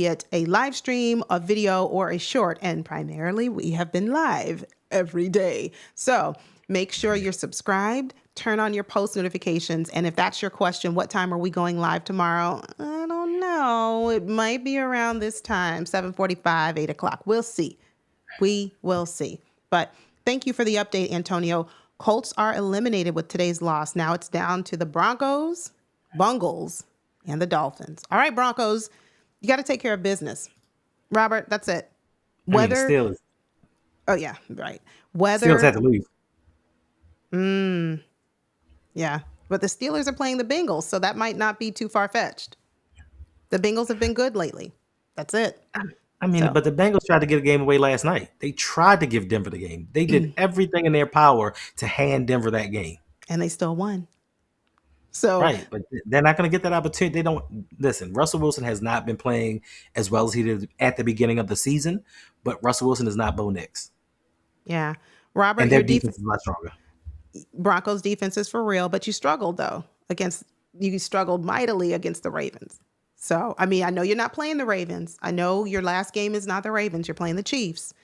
it a live stream, a video, or a short. And primarily we have been live every day. So make sure you're subscribed, turn on your post notifications. And if that's your question, what time are we going live tomorrow? I don't know. know. It might be around this time, 7:45, 8 o'clock. We'll see. We will see. But thank you for the update, Antonio. Colts are eliminated with today's loss. Now it's down to the Broncos, Bungles, and the Dolphins. All right, Broncos, you got to take care of business. Robert, that's it. I mean, Weather. Steelers. Oh, yeah, right. Steelers Weather. had to leave. Yeah. But the Steelers are playing the Bengals, so that might not be too far-fetched. The Bengals have been good lately. That's it. I mean, So, but the Bengals tried to get a game away last night. They tried to give Denver the game. They did everything in their power to hand Denver that game. and they still won. So, Right, but they're not going to get that opportunity. They don't listen. Russell Wilson has not been playing as well as he did at the beginning of the season, but Russell Wilson is not Bo Nix, yeah. Robert, and their defense is a lot stronger. Broncos defense is for real, but you struggled you struggled mightily against the Ravens. So, I mean, I know you're not playing the Ravens. I know your last game is not the Ravens. You're playing the Chiefs,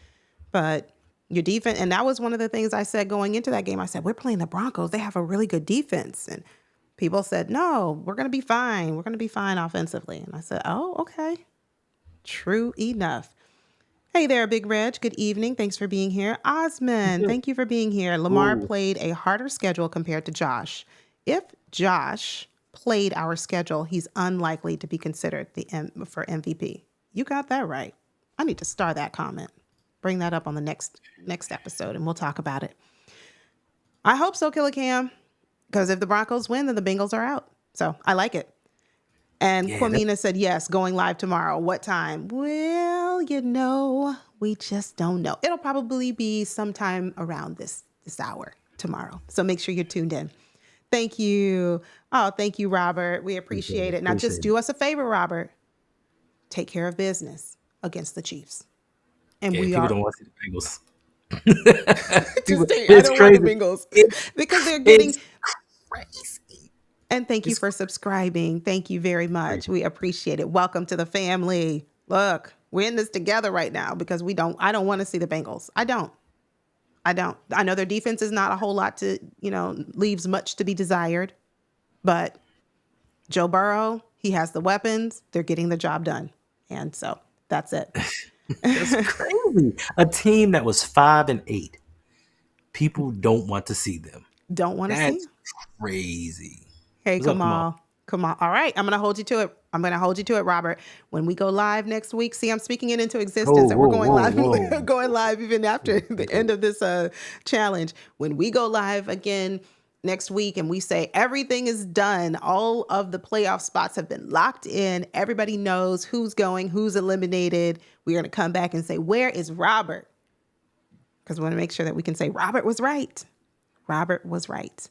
but your defense, and that was one of the things I said going into that game. I said, we're playing the Broncos. They have a really good defense. And people said, no, we're going to be fine. We're going to be fine offensively. And I said, oh, okay. True enough. Hey there, Big Reg. Good evening. Thanks for being here. Osman, thank you for being here. Lamar played a harder schedule compared to Josh. If Josh played our schedule, he's unlikely to be considered for MVP. You got that right. I need to star that comment. Bring that up on the next episode, and we'll talk about it. I hope so, Killer Cam, because if the Broncos win, then the Bengals are out. So I like it. And Quamina said, yes, going live tomorrow. What time? Well, we just don't know. It'll probably be sometime around this hour tomorrow. So make sure you're tuned in. Thank you. Oh, thank you, Robert. We appreciate it. Now just do us a favor, Robert. Take care of business against the Chiefs. And people don't want to see the Bengals. I don't want the Bengals because they're getting crazy. And thank you for subscribing. Thank you very much. We appreciate it. Welcome to the family. Look, we're in this together right now because I don't want to see the Bengals. I don't. I know their defense is not a whole lot leaves much to be desired, but Joe Burrow, he has the weapons. They're getting the job done. And so that's it. That's crazy. A team that was 5-8. People don't want to see them. Don't want to see them. That's crazy. Hey, Kamal. All right. I'm going to hold you to it. Robert. When we go live next week, see, I'm speaking it into existence, and we're going live. We're going live even after the end of this challenge. When we go live again next week and we say everything is done, all of the playoff spots have been locked in, everybody knows who's going, who's eliminated, we're going to come back and say, where is Robert? Because we want to make sure that we can say Robert was right. Robert was right.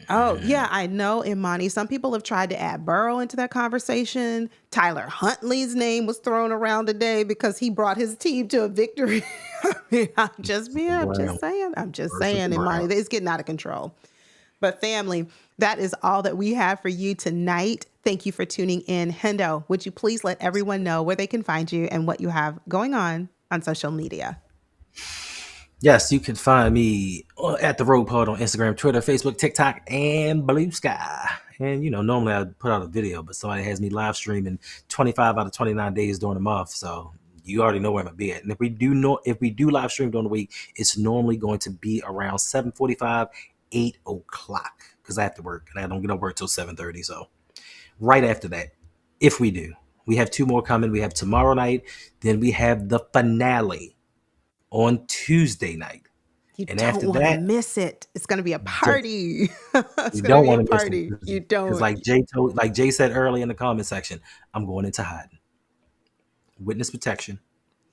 Oh, yeah, I know, Imani. Some people have tried to add Burrow into that conversation. Tyler Huntley's name was thrown around today because he brought his team to a victory. I mean, I'm just saying, Imani. It's getting out of control. But family, that is all that we have for you tonight. Thank you for tuning in. Hendo, would you please let everyone know where they can find you and what you have going on social media? Yes, you can find me at the Road Pod on Instagram, Twitter, Facebook, TikTok, and Blue Sky. And, normally I put out a video, but somebody has me live streaming 25 out of 29 days during the month. So you already know where I'm going to be at. And if we do live stream during the week, it's normally going to be around 7:45, 8 o'clock because I have to work and I don't get to work till 7:30. So right after that, if we do, we have 2 more coming. We have tomorrow night. Then we have the finale on Tuesday night. You don't want to miss it. It's going to be a party. You don't want to miss it. You don't. Because like Jay said early in the comment section, I'm going into hiding. Witness protection.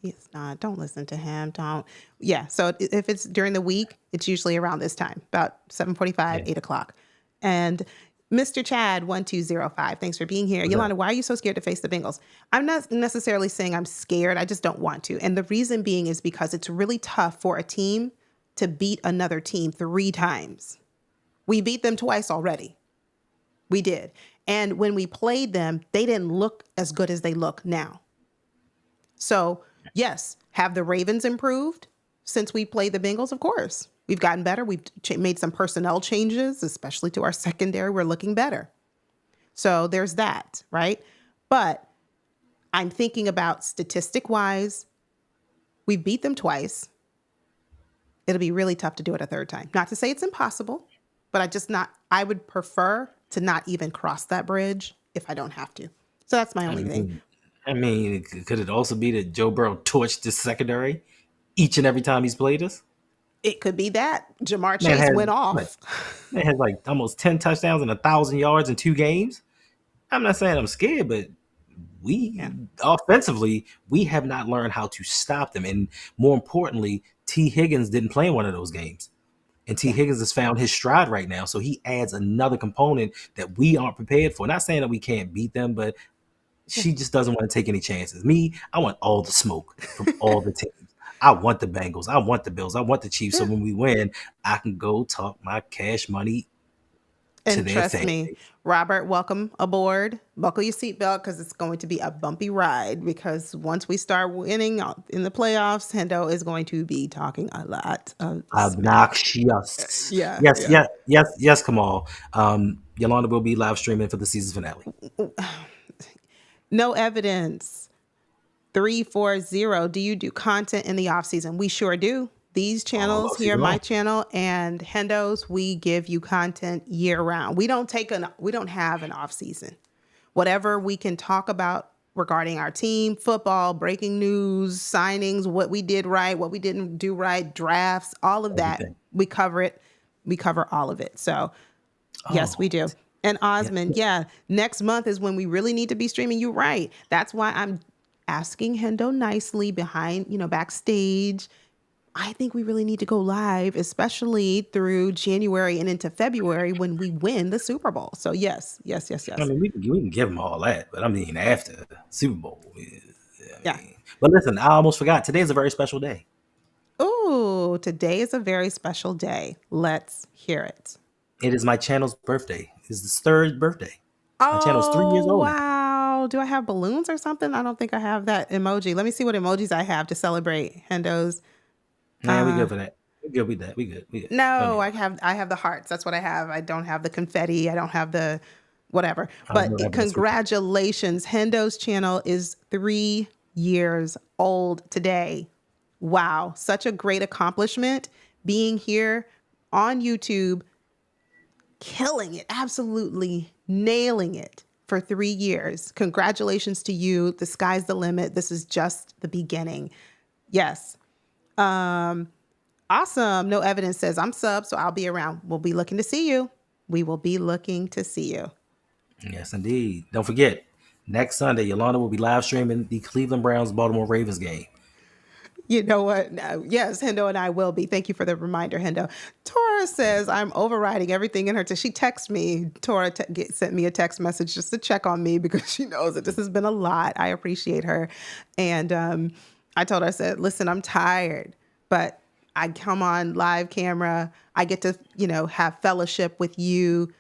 He's not. Don't listen to him. Don't. Yeah. So if it's during the week, it's usually around this time, about 7:45, 8 o'clock. And Mr. Chad 1205, thanks for being here. Yolanda, why are you so scared to face the Bengals? I'm not necessarily saying I'm scared. I just don't want to. And the reason being is because it's really tough for a team to beat another team 3 times. We beat them twice already. We did. And when we played them, they didn't look as good as they look now. So, yes, have the Ravens improved since we played the Bengals? Of course. We've gotten better. We've made some personnel changes, especially to our secondary. We're looking better. So there's that, right? But I'm thinking about statistic wise, we beat them twice. It'll be really tough to do it a third time. Not to say it's impossible, but I would prefer to not even cross that bridge if I don't have to. So that's my I only thing. mean, could it also be that Joe Burrow torched the secondary each and every time he's played us? It could be that Jamar Man Chase has went what? off. Man has like almost 10 touchdowns and 1,000 yards in 2 games. I'm not saying I'm scared, but we Yeah. offensively we have not learned how to stop them, and more importantly, T. Higgins didn't play in one of those games. And T. Yeah. Higgins has found his stride right now. So he adds another component that we aren't prepared for. Not saying that we can't beat them, but Yeah. she just doesn't want to take any chances. Me, I want all the smoke from all the teams. I want the Bengals. I want the Bills. I want the Chiefs. So Yeah. when we win, I can go talk my cash money to And their trust fan me, base. Robert, welcome aboard. Buckle your seatbelt because it's going to be a bumpy ride. Because once we start winning in the playoffs, Hendo is going to be talking a lot of smack. Obnoxious. Yeah, Yes, yeah. yes, yes, yes, Kamal. Yolanda will be live streaming for the season finale. No evidence. 340. Do you do content in the off season? We sure do. These All channels off here, season my long. channel and Hendo's, we give you content year round. We don't have an off season. Whatever we can talk about regarding our team, football, breaking news, signings, what we did right, what we didn't do right, drafts, all of that, Everything. we cover it. We cover all of it. So yes, we Oh, do. And yeah. Osmond, yeah, next month is when we really need to be streaming. You're right. That's why I'm asking Hendo nicely behind, backstage. I think we really need to go live, especially through January and into February when we win the Super Bowl. So yes, yes, yes, I yes. mean, we can give them all that, but I mean, after Super Bowl, Yeah. but listen, I almost forgot. Today is a very special day. Ooh, today is a very special day. Let's hear it. It is my channel's birthday. It's the third birthday. My channel's 3 years Oh, old now. wow. Do I have balloons or something? I don't think I have that emoji. Let me see what emojis I have to celebrate Hendo's. Nah, we Uh, good for that. We good with that. We good. We good. Don't no, need I that. have I have the hearts. That's what I have. I don't have the confetti. I don't have the whatever. I don't But know that, but that's okay. congratulations. Hendo's channel is 3 years old today. Wow. Such a great accomplishment being here on YouTube, killing it, absolutely nailing it for 3 years. Congratulations to you. The sky's the limit. This is just the beginning. Yes. Awesome. No evidence says I'm sub, so I'll be around. We'll be looking to see you. We will be looking to see you. Yes, indeed. Don't forget, next Sunday, Yolanda will be live streaming the Cleveland Browns Baltimore Ravens game. You know what? No, yes, Hendo and I will be. Thank you for the reminder, Hendo. Tora says I'm overriding everything in her. She texted me. Tora sent me a text message just to check on me because she knows that this has been a lot. I appreciate her. And I told her, I said, listen, I'm tired, but I come on live camera. I get to, have fellowship with you.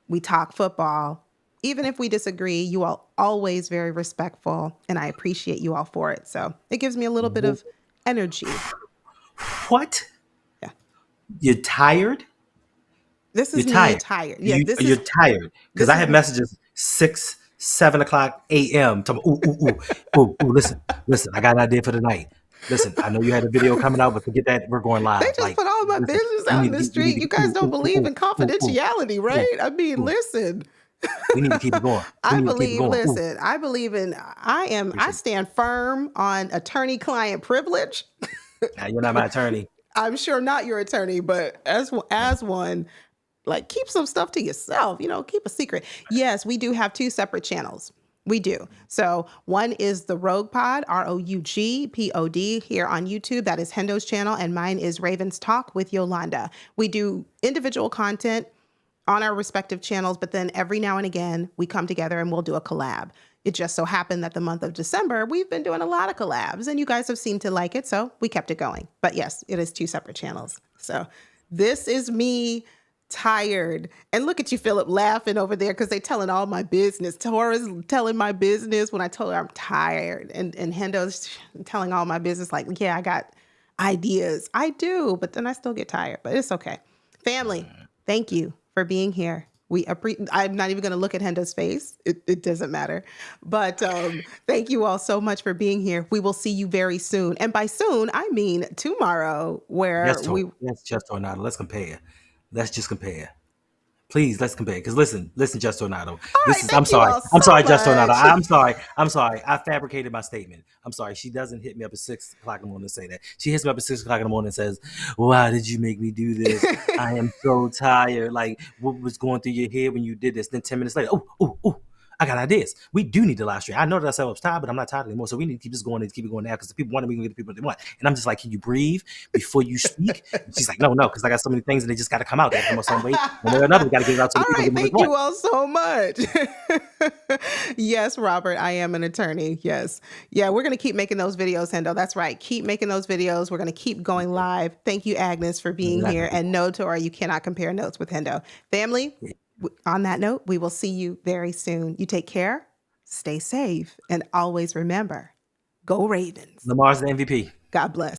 We talk football. Even if we disagree, you all always very respectful, and I appreciate you all for it. So it gives me a little bit of energy. What? Yeah. You're tired? This You're is me tired. tired. Yeah, You're tired because this I is have messages 6, 7 o'clock a.m. Talking, ooh, ooh, ooh, ooh, ooh. Listen. I got an idea for the night. Listen, I know you had a video coming out, but forget that. We're going they live. just Like, put all my listen, business out in the we need street. to You get, guys ooh, don't ooh, believe ooh, in ooh, ooh, confidentiality, ooh, right? I mean, ooh. listen. We need to keep it going. We I need to keep it believe, going. Ooh, listen, I believe in I appreciate stand firm on attorney-client privilege. it. Now, you're not my attorney. I'm sure not your attorney, but as one, like keep some stuff to yourself, keep a secret. Yes, we do have two separate channels. We do. So one is the Rogue Pod, ROUGPOD here on YouTube. That is Hendo's channel. And mine is Ravens Talk with Yolanda. We do individual content on our respective channels, but then every now and again, we come together and we'll do a collab. It just so happened that the month of December, we've been doing a lot of collabs and you guys have seemed to like it. So we kept it going. But yes, it is two separate channels. So this is me tired. And look at you, Philip, laughing over there because they're telling all my business. Tora's telling my business when I told her I'm tired. And Hendo's telling all my business like, yeah, I got ideas. I do, but then I still get tired, but it's okay. Family, thank you for being here I'm not even going to look at Hendo's face. It doesn't matter. But thank you all so much for being here. We will see you very soon. And by soon, I mean tomorrow, where we. Yes, Just Tornado. Let's compare. Let's just compare. Please, let's compare. Because listen, Just Tornado. All This right. is. I'm Thank you sorry. all I'm so sorry, Just Tornado. much. I'm sorry. I fabricated my statement. I'm sorry. She doesn't hit me up at 6 o'clock in the morning and say that. She hits me up at 6 o'clock in the morning and says, "Why did you make me do this? I am so tired. Like, what was going through your head when you did this?" Then 10 minutes later, oh, I got ideas. We do need the live stream. I know that I said I was tired, but I'm not tired anymore. So we need to keep this going and keep it going now because the people want to be get the people they want. And I'm just like, can you breathe before you speak? And she's like, no, because I got so many things and they just got to come out. They come out some way. One way or another, we got to get it out to All the people right. that we Thank want. you all so much. Yes, Robert, I am an attorney. Yes. Yeah, we're going to keep making those videos, Hendo. That's right. Keep making those videos. We're going to keep going live. Thank you, Agnes, for being here. And no, Tora, you cannot compare notes with Hendo. Family, on that note, we will see you very soon. You take care, stay safe, and always remember, go Ravens. Lamar's the MVP. God bless.